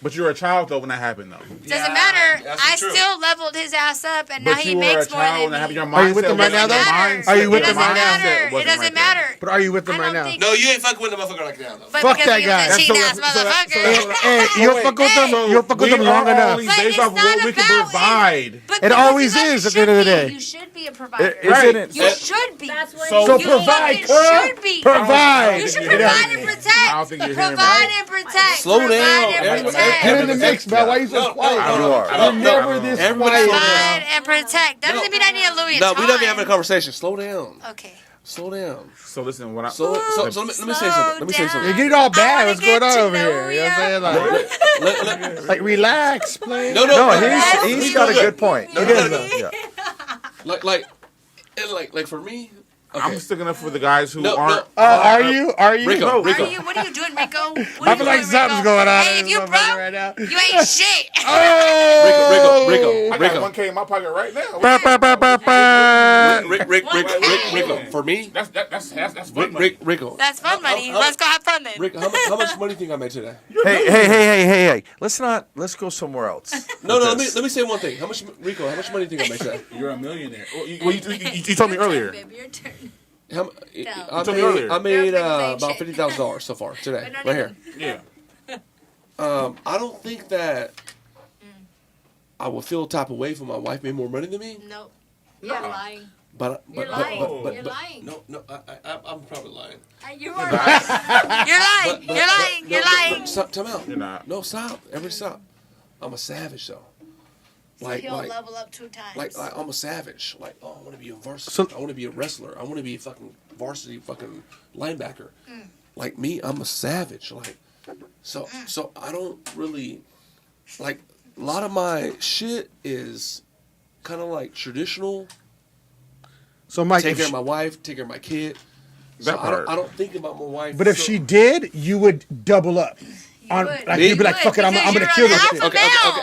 But you were a child though when that happened though. Doesn't matter. that's I true. still leveled his ass up, and now But he you were a makes more child than and having me. your Are you with mindset them right now, wasn't- though? your matter. mindset- Are you with It them doesn't right now? matter. It wasn't doesn't right there. matter. But are you with them I right don't now? think- No, you ain't fucking with the motherfucker like that, though. But Fuck because that he was guy. a cheating ass So- motherfucker. Hey, you'll fuck with them. You'll fuck with them We long are enough. only But based it's off not what we can about it. provide. But It because always you is at the should end of the be. day. You should be a provider. Isn't it? You should be. That's what So You provide, fucking cuz. should be. Provide. You should You provide hear and me? protect. I don't think you're hearing me. Provide and protect. Slow Provide down. and Everybody- protect. Get in the mix, man. Why you so No, quiet? no, You no, are. no, You're no, never no. this Everybody quiet. slow down. Provide and protect. That doesn't mean I need a Louis No, Vuitton. we don't be having a conversation. Slow down. Okay. Slow down. So listen, what I So let me say something. Let me say You something. get it all I bad. wanna What's going get on to over know here? You know what I'm saying? Let- Like relax, please. No, No, That's he's got a good point. No, It no, is, no. though. Yeah. like for me. I'm Okay. sticking up for the guys who No, aren't. no. Are you? Are you? Rico, No. Rico. Are you? What are you doing, Rico? What are I you feel like doing, something's Rico? going on. Hey, in if you this broke, motherfucker right now. you ain't shit. Oh! Rico. I got 1K in my pocket right now. Ba, ba, ba, ba, ba. Rico. For me, That's fun money. Rico. That's fun money. Let's go have fun then. Rick, how much money do you think I made today? Hey. Let's go somewhere else. No, with let this. me say one thing. How much money do you think I made today? You're a millionaire. Well, you told me earlier. Baby, your turn. How, No. I told me earlier. I made You're a big about shit. $50,000 so far today, But not right here. even- Yeah. I don't think that I would feel a type of way if my wife made more money than me. Nope. You're lying. But You're lying. You're lying. No, I'm probably lying. You are lying. You're lying. You're lying. You're lying. Stop, time out. You're not. No, stop. Everybody stop. I'm a savage though. So he'll level up 2 times. Like I'm a savage. Like, oh, I want to be a varsity. So- I want to be a wrestler. I want to be a fucking varsity fucking linebacker. Like me, I'm a savage. Like So I don't really like a lot of my shit is kind of like traditional. So Mike, Take if care of she, my wife, take care of my kid. So That part. I don't think about my wife. but if so- she did, you would double up. On, would. like Me? you'd be like, You fuck it, I'm would, gonna because kill you're this an shit. alpha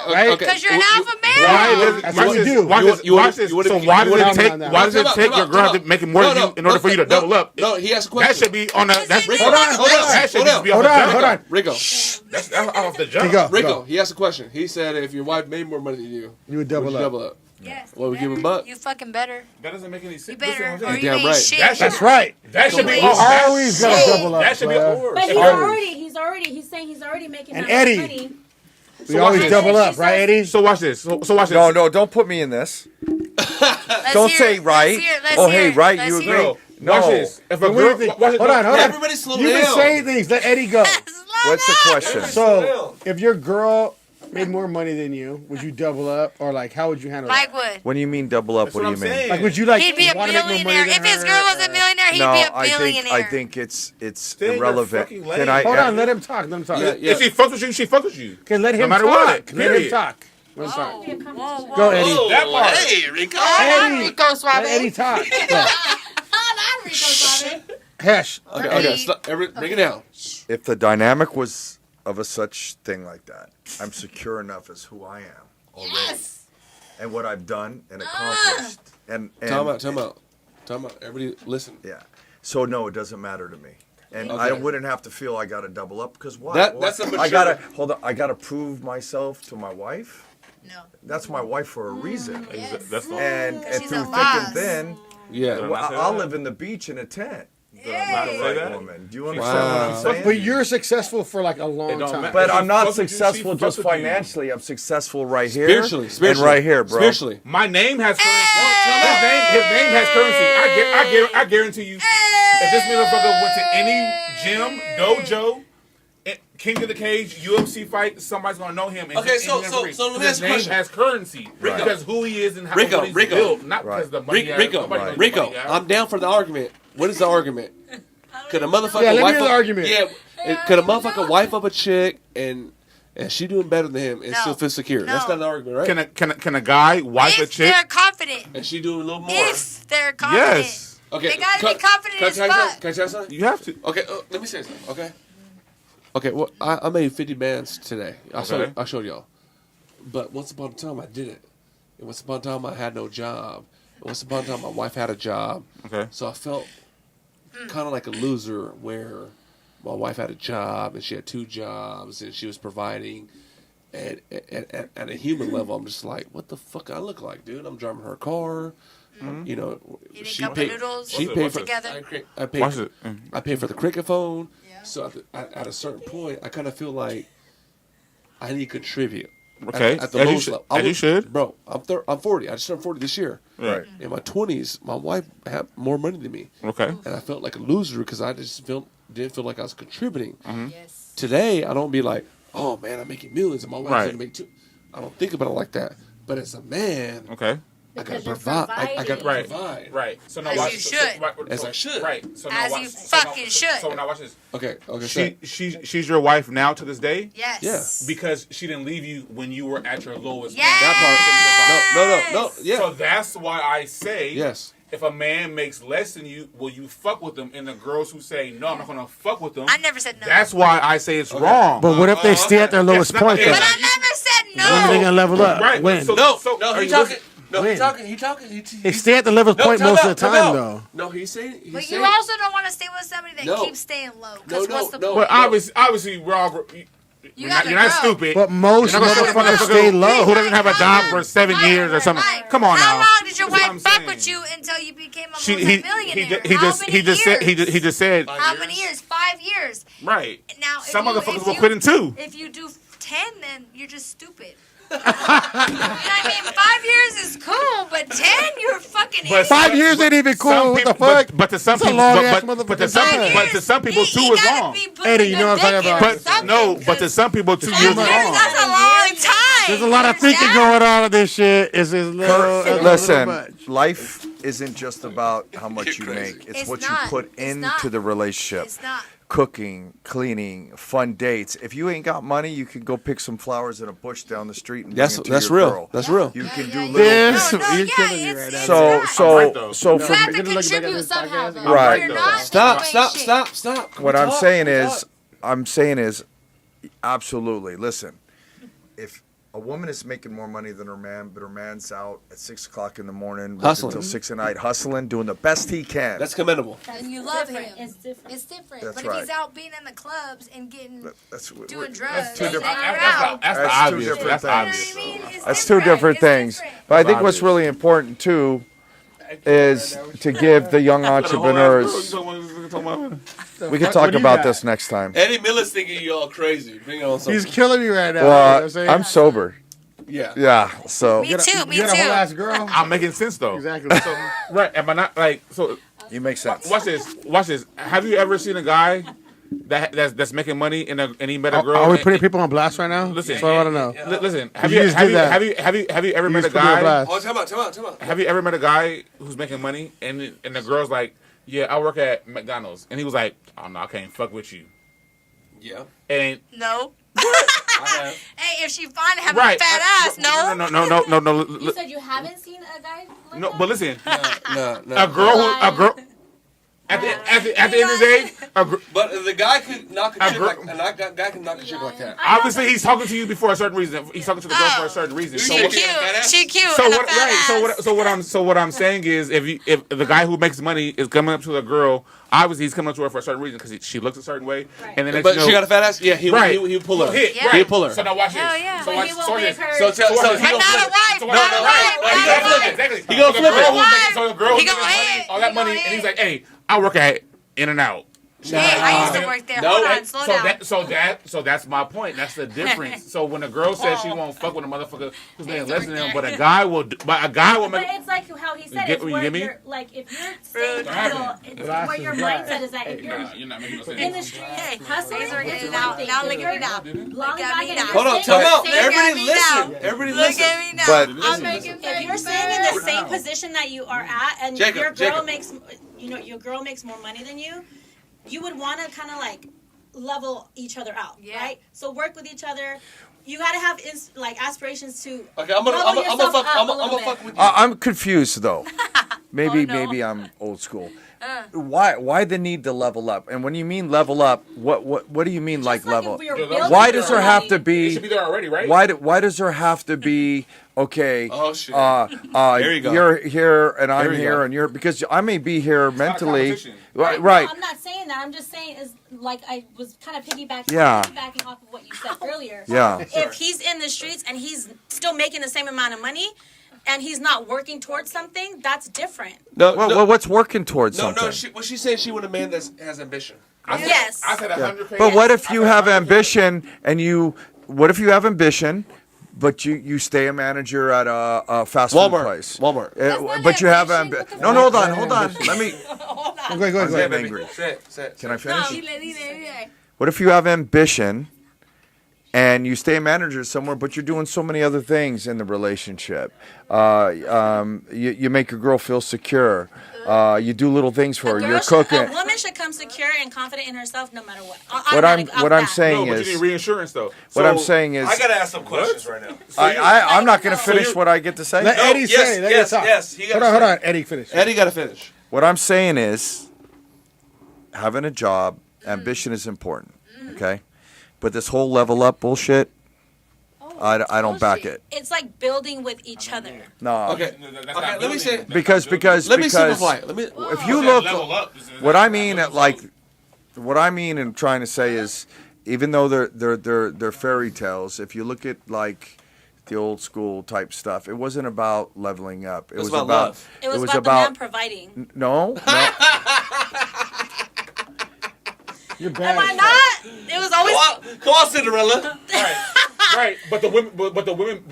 male. Right? Because you're an alpha male. Why does That's watch what we this, do. watch You- this, you watch wanna- this. you wanna So be- why you does wanna- it take? No, no, Why does no, it no, take no, your girl no, to making more than you in order for you to double up? No, he asked a That question. should be on a. That's Rico, Hold on, hold on. That should Hold just on. be off Hold the on, jump. hold on. Rico, That's off the Okay, jump. go. Rico, he asked a question. He said if your wife made more money than you, You would double would you up. double up? Yes. Well, we you give him better. buck. You fucking better. That doesn't make any sense. You Listen better. what Or I'm you saying. damn ain't right. shit. That's right. That should be You off. always gotta That- double up, That should be bruh. off. But If he's you're- saying he's already making And that much Eddie. money. We So always watch double this. up, right, Eddie? So watch this. So watch this. No, don't put me in this. Let's Don't hear say it. right. Let's hear it. Let's Oh, hear hey, it. right, Let's you hear agree? it. No. Watch this. If a What do girl, you think? watch this. Hold on, hold on. Everybody slow You've been down. saying things. Let Eddie go. What's the question? So, if your girl made more money than you, would you double up, or like, how would you handle Mike that? would. When do you mean double up? That's What do what you I'm mean? saying. Like, would you like He'd be a want to make more money billionaire. than If his her, girl was a or- millionaire, he'd No, be a I billionaire. think it's Stay in your irrelevant. fucking Can lane. I? Hold on, let him talk. Let him talk. Yeah, yeah. If she fucks with you, she fucks with you. Okay, let him No matter talk. what, Let him period. talk. Let him talk. Whoa, Go, whoa. Eddie. That part. Hey, Rico. Eddie. Rico Suave. Let Eddie talk. Go. Not Rico Suave. Hesh. Okay, bring it down. If the dynamic was of a such thing like that, I'm secure enough as who I am already, Yes. and what I've done and accomplished, and Time out. Everybody, listen. yeah. So no, it doesn't matter to me, and Okay. I wouldn't have to feel I got to double up because why? That's a mature- I gotta hold on. I gotta prove myself to my wife. No. That's my wife for a reason, That's all. and She's through a thick boss. and thin, Yeah. Did I not say I'll that? live in the beach in a tent. Did I not The say right that? woman. Do you understand what I'm saying? But you're successful for like a long don't time. matter. But She I'm not fucks with you, successful she just fucks with you. financially. I'm successful right here Spiritually. and right here, bro. Spiritually. My name has currency. His name has currency. I guarantee you. If this motherfucker went to any gym, dojo, King of the Cage, UFC fight, somebody's gonna know him. And Okay, and so he's let me his ask a name question. has currency Right. because who he is and how Rico, what he's Rico. built, not Right. because the money. he has. Rico, Nobody knows the Rico, money he has. I'm down for the argument. What is the argument? Could a motherfucker Yeah, let me wife hear the up, argument. Yeah, could a motherfucker wife up a chick and she doing better than him and No. still feel secure? That's No. not an argument, right? Can a guy wife a If chick? they're confident. And she doing a little more. If they're confident. Yes. Okay, They gotta can- be confident can I as tell you something? fuck. Can I tell you something? You have to. Okay, let me say something. Okay. Okay. Well, I made 50 bands today. I showed y'all. But once upon a time, I didn't. And once upon a time, I had no job. And once upon a time, my wife had a job. Okay. So I felt kind of like a loser where my wife had a job and she had 2 jobs and she was providing. And at a human level, I'm just like, what the fuck I look like, dude? I'm driving her car. You know, Eating she cup of paid. noodles She What's paid it- for. together. I paid. Watch for- it. I paid for the cricket phone. Yeah. So at a certain point, I kind of feel like I need to contribute. Okay. At the As you lowest should- level. as you should. Bro, I'm 40. I just turned 40 this year. Right. In my 20s, my wife had more money than me. Okay. And I felt like a loser because I just didn't feel like I was contributing. Yes. Today, I don't be like, oh man, I'm making millions and my wife's Right. going to make 2. I don't think about it like that. But as a man, Okay. I got to Because you're provide. I got to providing. Right. provide. Right. So now As watch. you so- should. right, As I should. Right. So now As watch. you so now- fucking should. So now watch this. Okay. So She's your wife now to this day Yes. Yeah. because she didn't leave you when you were at your lowest. Yes. that part. No. Yeah. So that's why I say, Yes. if a man makes less than you, will you fuck with them? And the girls who say, no, I'm not going to fuck with them. I never said no. That's why I say it's wrong. But what if they stay at their lowest not- point? yeah. Though? But I never said When are they no. gonna level up? Right. When? So- No, are he you talking. listening? No, When? he talking. He talking. They stay at the lowest point most of the time, though. No, he's saying. But He's you saying, also don't want to stay with somebody that No. keeps staying low. Because No, what's the no. point? But obviously, we're all. You're gotta not grow. stupid. But most You're not gonna fuck a motherfuckers motherfucker stay low. who doesn't have a job for 7 years or something. Mike, Come on how now. long did your That's what I'm wife fuck saying. with you until you became a He multi-millionaire? just said he just said How many years? 5 years. right. Now, Some if motherfuckers if will quit in 2. If you do 10, then you're just stupid. You know what I mean? 5 years is cool, but 10, you're fucking But idiot. 5 years ain't even cool. Some What people, the fuck? But to some That's a people, long-ass but to motherfucking some, time. but to some people, 2 is wrong. Eddie, you know what I'm talking about. But no, but to some people, 2 years is wrong. That's a long time. There's a lot of thinking going on in this shit. It's just little. it's a little Listen, much. life isn't just about how much you You're crazy. make. It's It's what not. you put It's into not. the relationship. It's not. cooking, cleaning, fun dates. If you ain't got money, you can go pick some flowers in a bush down the street and bring it to That's your real. girl. That's real. You can do little This, things. you're killing me right now. So right, though. so You for have to You're gonna look back at contribute this somehow, podcast? though. Right. If you're not, Stop, then you ain't stop, shit. stop, stop. what I'm Talk, saying talk. is, absolutely. Listen, if a woman is making more money than her man, but her man's out at 6 o'clock in the morning, working Hustling. until 6 at night, hustling, doing the best he can. That's commendable. And you love different. him. It's different. It's different. That's but right. if he's out being in the clubs and getting That's doing drugs, two and different. you're That's out. the That's two obvious. different That's things. obvious. You know what I mean? It's That's two different It's things. different. But I think what's Obvious. really important too is to give the young entrepreneurs. We can talk What do you about got? this next time. Eddie Miller's thinking you all crazy. Bring on something. He's killing me right now. you know what Well, I'm saying? I'm sober. Yeah. Yeah, so Me too. Me You got a whole too. ass girl. I'm making sense though. Exactly. So, right? Am I not like so? you make sense. Watch this. Watch this. Have you ever seen a guy that's making money and he met a girl? Are we and- putting people on blast right now? Listen, That's what I want to know. Listen, You just did that. have you ever You met a just put me on guy? blast. Oh, time out. Have you ever met a guy who's making money and the girl's like, yeah, I work at McDonald's, and he was like, oh no, I can't fuck with you. Yeah. And No. I have. Hey, if she fine having right, a fat ass, no. no. You said you haven't seen a guy like No, that? but listen, No. a girl. At the end of the day, But the guy could knock a chick girl- like, and that guy can knock a chick like that. obviously he's talking to you before a certain reason. He's talking to the girl for a certain reason. She So She what, cute. cute. She cute. so and a what? fat Right. ass. So what I'm saying is, if the guy who makes money is coming up to the girl, obviously he's coming up to her for a certain reason because she looks a certain way, Right. and then But she got a fat ass? Yeah, he'll pull her. hit. Yeah. Right. He'll pull her. So now watch this. Hell yeah. So But watch, he so won't watch make this. her. So he But gonna not a flip. wife. So Not watch a this. wife. Right, he Not gonna a flip wife. it. Exactly. He gonna So the flip girl it. who's making- So the girl He who's gonna making hit. all that He money, gonna and he's hit. like, "Hey, I work at In and Out." Hey, I used to work there. No, Hold on, that- slow down. So that's my point. That's the difference. So when a girl says she won't fuck with a motherfucker who's making less than him, but a guy will make. But it's like how he said Get- it's you where get me? you're like if you're staying Rude. idle, it's where your mindset is at. If you're Nah, you're not making no sense. in the streets Hey, hustling, these are it's getting one out. thing. Now If look you're at me now. lollygagging Look at me and now. you're Hold on, staying time out. in the same- Everybody Look at me listen. now. Everybody Look listen. at me now. But- I'm making If you're staying in the same position that you are at, and your girl makes, your girl makes more money than you would want to kind of like level each other out, Yeah. right? So work with each other. You got to have aspirations to. Okay, I'm gonna level yourself up a little fuck bit. with you. I'm confused though. Maybe Oh, no. maybe I'm old school. Why the need to level up? And when you mean level up, what do you mean like Just like level? if we were Why building Why does there have to somebody- It should be be? there already, right? Why does there have to be? Okay. Oh, shit. There you go. You're here and I'm There you here go. and you're because I may be here not a mentally. competition. Right. No, Right. I'm not saying that. I'm just saying is like I was kind of piggybacking Yeah. off of what you said earlier. Yeah. If he's in the streets and he's still making the same amount of money and he's not working towards something, that's different. No, Well, what's working towards no. something? What she's saying, she want a man that has ambition. Yes. I said 100. But what if you have ambition and what if you have ambition, but you stay a manager at a fast food Walmart. place? Walmart. not But you have ambition. ambition. What No, the hold on. Let me. Go ahead. I'm getting angry. Say it. Can I finish? No. What if you have ambition and you stay a manager somewhere, but you're doing so many other things in the relationship? You make your girl feel secure. You do little things for her. You're cooking. A woman should come secure and confident in herself no matter what. What I'm No, saying but you need is reinsurance though. what I'm saying is I gotta ask some questions right now. I'm not going to So finish what I get to say. Let Eddie say. Let yes, Eddie talk. yes, he gotta Hold say. on. Eddie, finish. Eddie gotta finish. What I'm saying is, having a job, ambition is important, okay? But this whole level up bullshit, I don't back it. It's like building with each other. No. Okay. Okay. Let me say. Because Let me simplify it. Let me. if you look, what I mean in trying to say is, even though they're fairy tales, if you look at like the old school type stuff, it wasn't about leveling up. It was was about about love. It was about the man providing. no. You're Am bad. I not? It was always. Come on, Cinderella. Right, but the women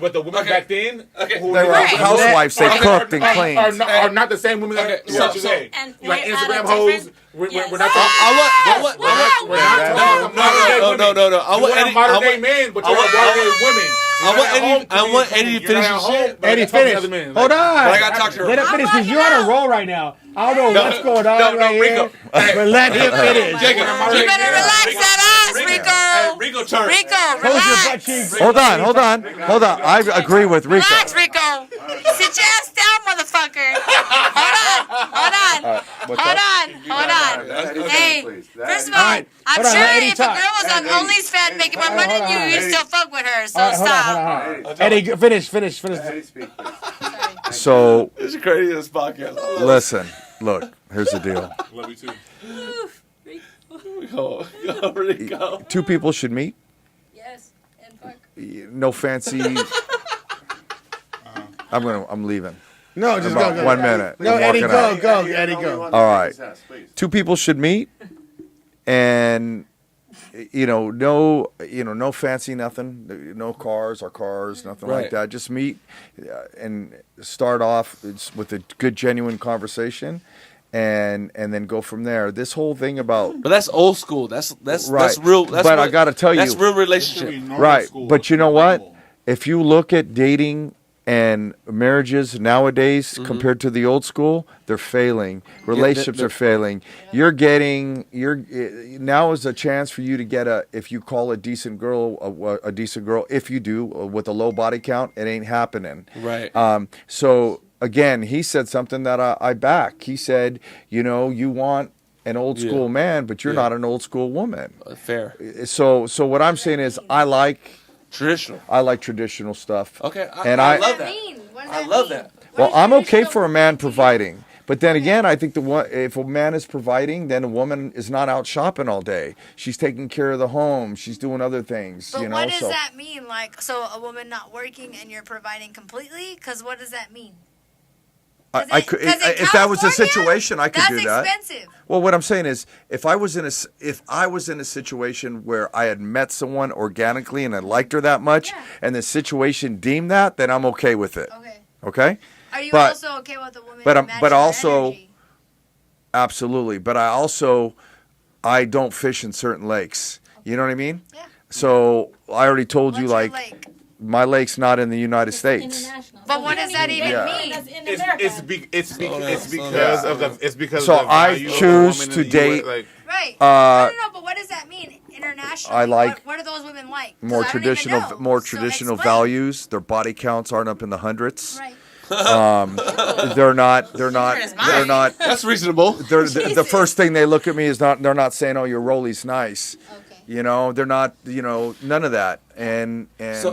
Okay. back then, Okay. who They were Right. housewives. They are- cooked and are- cleaned. are not the same women Okay, that so- you say. And Like we're at a Instagram hoes. different- We're Yes. not talking. I want. We're not talking modern day women. No. I You want want Eddie. modern I day want- men, but I you're want- modern day women. I want Eddie to finish his shit. Eddie, finish. Hold on. But I gotta talk to her. Let him finish because you're on a roll right now. I don't know what's going on right Rico. here, but let him finish. Jacob, You better relax that ass, Rico. Rico, turn. Rico, Close your butt relax. cheeks. Hold on. I agree with Rico. Relax, Rico. Sit your ass down, motherfucker. Hold on. Hey, first of all, I'm Hold on, sure let Eddie if a talk. girl was on OnlyFans making more money than you, you'd still fuck with her. So Hold on, stop. hold on. Eddie, finish. So This is crazy, this podcast. listen, look. Here's the deal. Love you too. Rico. Two people should meet. Yes, and fuck. No fancy. I'm leaving. No, just About go. 1 minute. No, I'm Eddie, walking out. go. Eddie, go. All right. Two people should meet, and no fancy nothing, no cars, nothing like Right. that. Just meet and start off with a good, genuine conversation, and then go from there. This whole thing about But that's old school. That's Right. real. That's But I real- gotta tell that's you- real relationship. right, but you know what? If you look at dating and marriages nowadays compared to the old school, they're failing. Relationships are failing. Now is a chance for you to get if you call a decent girl, a decent girl. If you do with a low body count, it ain't happening. Right. So again, he said something that I back. He said, you want an old school man, but you're not an old school woman. Fair. So what I'm saying is, I like Traditional. stuff. Okay. And I I- love that. I love that. Well, I'm okay for a man providing, but then again, I think if a man is providing, then a woman is not out shopping all day. She's taking care of the home. She's doing other things. But you know. what does So that mean? Like, so a woman not working and you're providing completely? Because what does that mean? I could, if that was a situation, I could that's do that. expensive. Well, what I'm saying is, if I was in a situation where I had met someone organically and I liked her that much, and the situation deemed that, then I'm okay with it. Okay. Okay. Are you But- also okay with a woman but I'm- matching but her also- energy? Absolutely, but I don't fish in certain lakes. You know what I mean? Yeah. So I already told What's you, your like, lake? my lake's not in the United States. International. But what does that even Yeah. mean? That's in It's America. because of the So of the I value of the choose woman to in the US, date- like, Right. Uh, no, but what does that mean internationally? I like what do those women like? 'Cause more I don't even traditional, know. more So traditional explain. values. Their body counts aren't up in the hundreds. Right. They're not. That's reasonable. The first thing they look at me is not. They're not saying, "Oh, your Rolly's nice." Okay. They're not. None of that. And So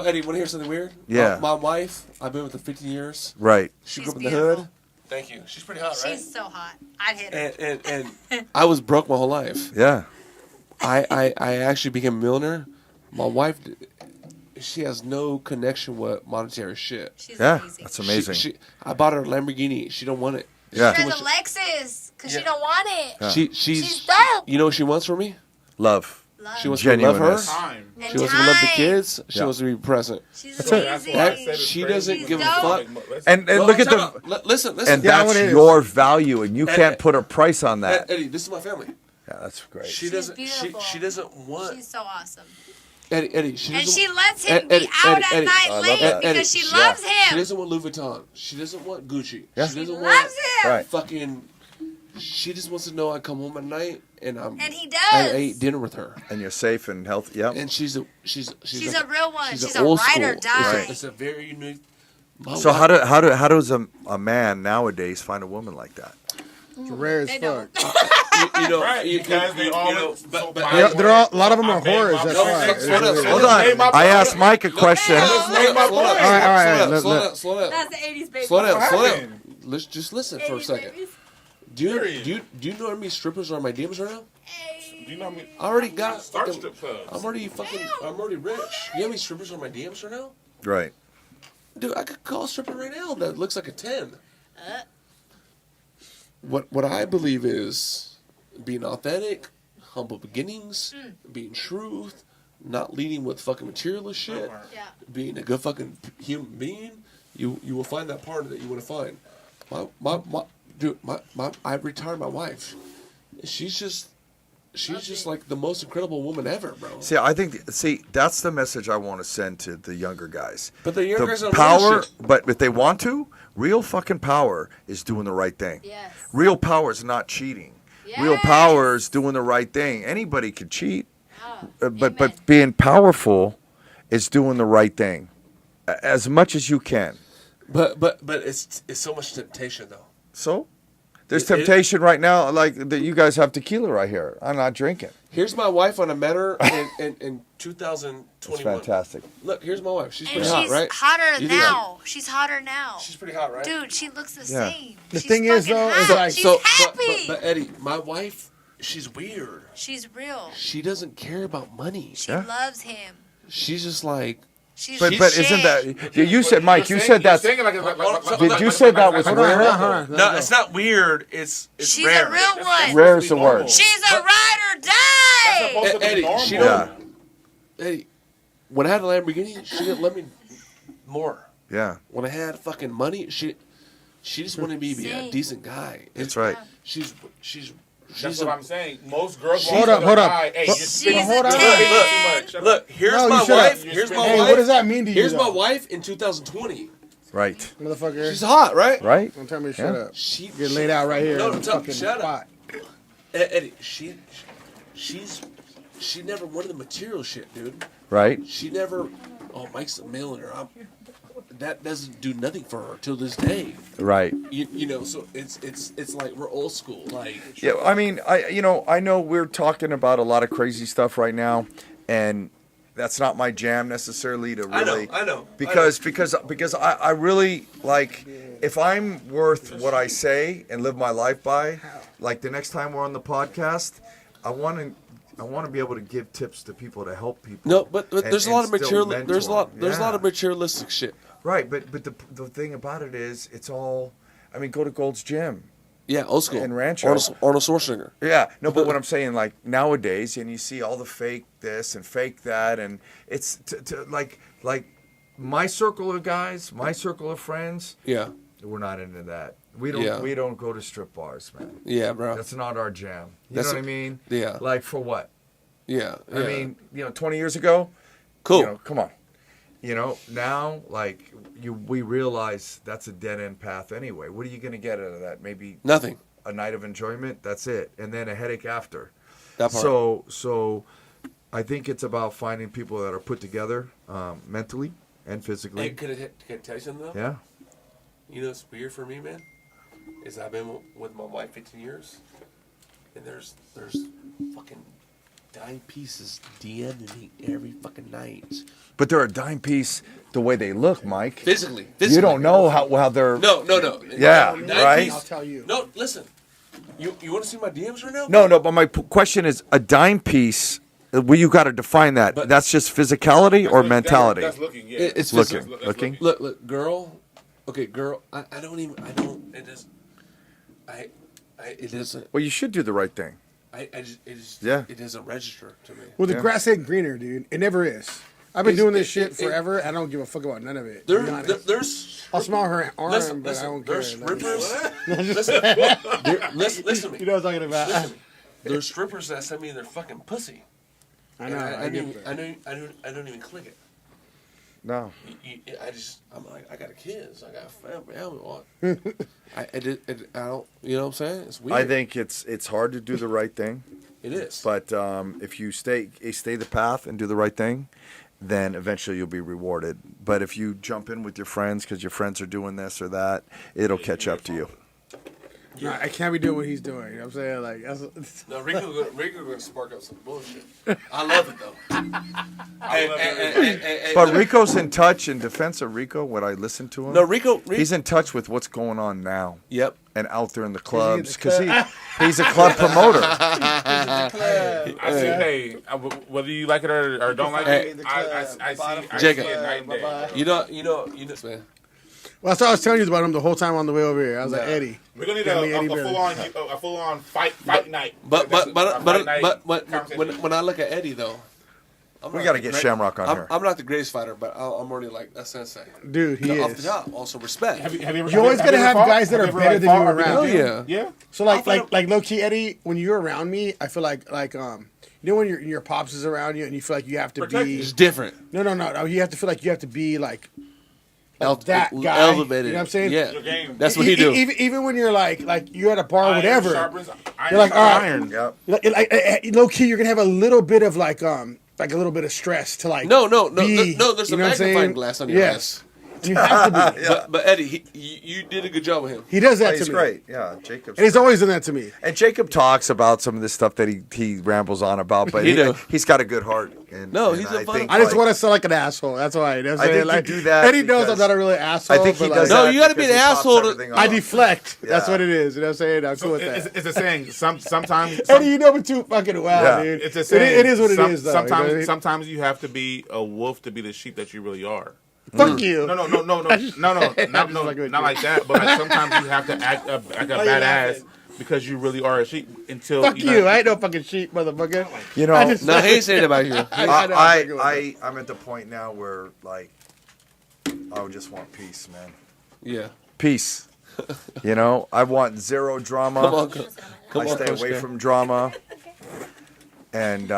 Eddie, want to hear something weird? Yeah. My wife, I've been with her 15 years. right. She She's grew up in the beautiful. hood. Thank you. She's pretty hot, right? She's so hot. I'd hit her. And I was broke my whole life. Yeah. I actually became a millionaire. My wife, she has no connection with monetary shit. She's Yeah. amazing. That's amazing. I bought her a Lamborghini. She don't want it. Yeah. She has a Lexus because she don't want it. She's dope. You know what she wants from me? Love. Love. She wants me to love her. Genuineness. time. And She wants me to love the time. kids. She Yeah. wants to be present. She's That's it. amazing. That's why I said it's She crazy. doesn't She's give a dope. fuck. And Well, look at time the. out. Listen. And Yeah, that's what it is. your value, and you can't put a price on that. Eddie, this is my family. Yeah, that's great. She doesn't. beautiful. She doesn't want She's so awesome. Eddie. She And doesn't. she lets him Eddie, be out Eddie, at Eddie. night I love late that. because she Yeah. loves She him. doesn't want Louis Vuitton. She doesn't want Gucci. Yeah. She doesn't Loves want him. Right. fucking. She just wants to know I come home at night and And he I does. ate dinner with her. And you're safe and healthy. Yep. And she's a She's a real one. She's a old ride or school. die. It's a very unique. My So wife- how does a man nowadays find a woman like that? It's rare as They fuck. don't. you know, Right, because they always so but Yeah, biased. they're all, a lot of them are I made whores. my That's point. why. Slow down, slow Hold down. Made my on. I point. asked Mike a question. Made my point. All right, Slow let- down, slow down. That's the 80s baby. Slow down, slow happened? down. Let's just listen for a 80s second. babies. Do you Period. know how many strippers are on my DMs right now? Do you know me? I already got. Start fucking- strip clubs. I'm already rich. You know how many strippers are on my DMs right now? Right. Dude, I could call a stripper right now that looks like a 10. What I believe is being authentic, humble beginnings, being truth, not leading with fucking materialist shit, Yeah. being a good fucking human being. You will find that part that you want to find. I retired my wife. She's she's just like the most incredible woman ever, bro. See, that's the message I want to send to the younger guys. But the younger guys don't power, know shit. but if they want to, real fucking power is doing the right thing. Yes. Real power is not cheating. Real Yes. power is doing the right thing. Anybody could cheat, but Amen. being powerful is doing the right thing as much as you can. But it's so much temptation though. So, there's It- temptation right now. Like that, you guys have tequila right here. I'm not drinking. Here's my wife when I met her in 2021. It's fantastic. Look, here's my wife. She's And pretty she's hot, right? hotter You think now. She's hotter now. She's pretty hot, right? Dude, she looks the Yeah. same. The She's thing is, fucking though, is hot. like- she's happy. But Eddie, my wife, she's weird. She's real. She doesn't care about money. She Yeah. loves him. She's just like, She's But isn't shit. that you said, Mike? You said you're that's. saying it like Did you say that was Hold on, rare? hold on, hold on. no, it's not weird. It's She's rare. a real one. Rare is the word. She's a ride or die. supposed to be Eddie, normal. she Yeah, don't. Eddie, when I had a Lamborghini, she didn't let me more. yeah, When I had fucking money, she just wanted me to be a Same. decent guy. that's right. She's That's a, what I'm saying. Most girls Hold want up, to hold up. die. Hey, Look, you're She's spending a hold on. too 10. much. look. Here's No, you my shut wife. up. Here's my Hey, wife. what does that mean to you? Here's my though? wife in 2020. Right, Motherfucker. She's hot, right? right. Don't tell me to shut Yeah. up. She Get laid out right here. No, in the tell- fucking shut spot. up. Eddie, she never wanted the material shit, dude. Right. She never. Oh, Mike's a millionaire. That doesn't do nothing for her till this day. Right. You know, so it's like we're old school. Like Yeah, I mean, I know we're talking about a lot of crazy stuff right now, and that's not my jam necessarily to really. I know. Because I really like, if I'm worth what I say and live my life by, like the next time we're on the podcast, I want to be able to give tips to people to help people. No, but and- there's a and lot of still material. There's a lot. mentor. There's a lot Yeah. of materialistic shit. Right, but the thing about it is, it's all. I mean, go to Gold's Gym. Yeah, old school. And Rancho. Arnold Schwarzenegger. Yeah, no, but what I'm saying, like nowadays, and you see all the fake this and fake that, and it's like my circle of guys, my circle of friends, Yeah, we're not into that. We Yeah. don't go to strip bars, man. yeah, bro. That's not our jam. You That's know what a- I mean? yeah. Like for what? Yeah, I yeah. mean, 20 years ago, cool. you know, come on. Now, like we realize that's a dead end path anyway. What are you going to get out of that? Maybe Nothing. a night of enjoyment. That's it, and then a headache after. That part. So I think it's about finding people that are put together mentally and Hey, physically. can I tell you something though? Yeah. You know what's weird for me, man? Is I've been with my wife 15 years, and there's fucking dime pieces DMing me every fucking night. But they're a dime piece the way they look, Mike. Physically. You don't know how they're. No. Yeah, Dime right? I'll tell you. No, listen. You want to see my DMs right now? No. But my question is, a dime piece. Well, you got to define that. But- That's just physicality or mentality. That's looking, yeah. It's Looking, physical. looking. Look, girl. Okay, girl. It doesn't. Well, you should do the right thing. It doesn't register to me. Well, the Yeah. grass ain't greener, dude. It never is. I've been It's- doing this it- shit it- forever. I don't give a fuck about none of it. to be honest. There's. I'll smell her arm, Listen, but I don't care. there's strippers. Listen to me. You know what I'm talking about. Listen to me. There's strippers that send me their fucking pussy. I know. And I get that. I don't even click it. No. I'm like, I got kids, I got a family. What? I don't. You know what I'm saying? It's weird. I think it's hard to do the right thing, it is. but if you stay the path and do the right thing, then eventually you'll be rewarded. But if you jump in with your friends because your friends are doing this or that, it'll catch up to you. No, I can't be doing what he's doing. You know what I'm saying? Like, that's, No, Rico gonna spark up some bullshit. I love it though. But Rico's in touch. In defense of Rico, when I listen to him, No, Rico. he's in touch with what's going on now Yep. and out there in the clubs because he's a club promoter. I see, hey, whether you like it or don't like it, I see Jacob. it night and day. You know, man. well, that's what I was telling you about him the whole time on the way over here. I was like, Eddie. We're gonna need Got me Eddie a full on fight night. But Fight night when conversation. I look at Eddie though, We got to get Shamrock on here. I'm not the greatest fighter, but I'm already like a sensei. Dude, he Off the is. top, also respect. Have you ever? You're always gonna have guys that are better than you around. Yeah. So like low key Eddie, when you're around me, I feel like you know when your pops is around you and you feel like you have to be It's different. no you have to feel like you have to be like that guy. Elevated. You know what I'm saying? Yeah. Your game. That's what he do. Even when you're like you're at a bar or Iron whatever, sharpens you're like, all right. iron. Yep. Low key, you're gonna have a little bit of like a little bit of stress to like No. be, There's a you know what I'm saying? magnifying glass on your Yes. ass. And you have to be. But Eddie, you did a good job with him. He does that He's to me. great. Yeah, Jacob's. And he's always done that to me. And Jacob talks about some of the stuff that he rambles on about, but He do. he's got a good heart. And, No, and he's a fun- I just want to sound like an asshole. That's why. You know what I'm I saying? think you Like, do that Eddie knows I'm because- not a really asshole. I think he but, does like, No, that you gotta be because an he pops asshole to- everything I off. deflect. That's Yeah. what it is. You know what I'm saying? I'm cool with It's, that. it's a saying. Sometimes. Eddie, you know me too fucking well, Yeah. dude. It's a saying. It is what it is, though. Sometimes, you know what I mean? sometimes you have to be a wolf to be the sheep that you really are. Fuck you. No, not like that. But like sometimes you have to act like a Why you badass laughing? because you really are a sheep. Until Fuck you. I ain't no fucking sheep, motherfucker. You know, I just- No, he ain't saying that about you. I'm at the point now where like I would just want peace, man. Yeah. Peace. You know, I want zero drama. Come on, I stay Coach away K. from drama. And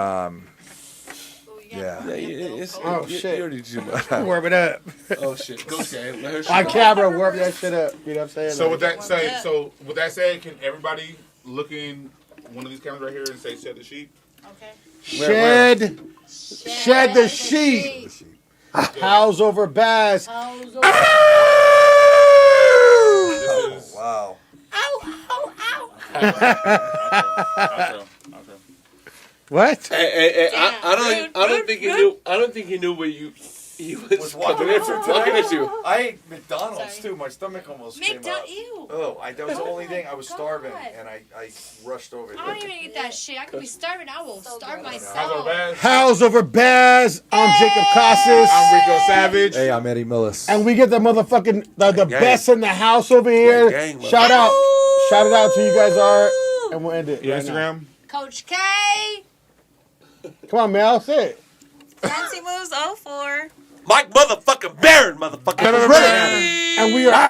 yeah. Yeah, it's, Oh, you, shit. You already too much. Warm it up. Oh shit. Coach K, let her On shoot. camera, warm that shit up. You know what I'm saying? So with Like, that said, can everybody look in one of these cameras right here and say "shed the sheep"? Okay. shed the sheep. House over Baz. This is Wow. outro. What? Hey, Damn, I don't think he knew. I don't think he knew where he was walking walking into. I ate McDonald's Sorry. too. My stomach almost came up. Ew. Oh, that was the only thing. I was God. starving, and I rushed over I don't here. even eat that shit. I could be starving. I will starve How's it myself. bad? House over Baz. I'm Jacob Casas. I'm Rico Savage. Hey, I'm Eddie Millis. And we get the motherfucking the Gang. best in the house over here. Gang, gang, Shout out to you guys are, and we'll end it. Your right now. Instagram. Coach K. Come on, Mel, say it. Fancy moves 04. Mike motherfucking Barron, motherfucker. And we are.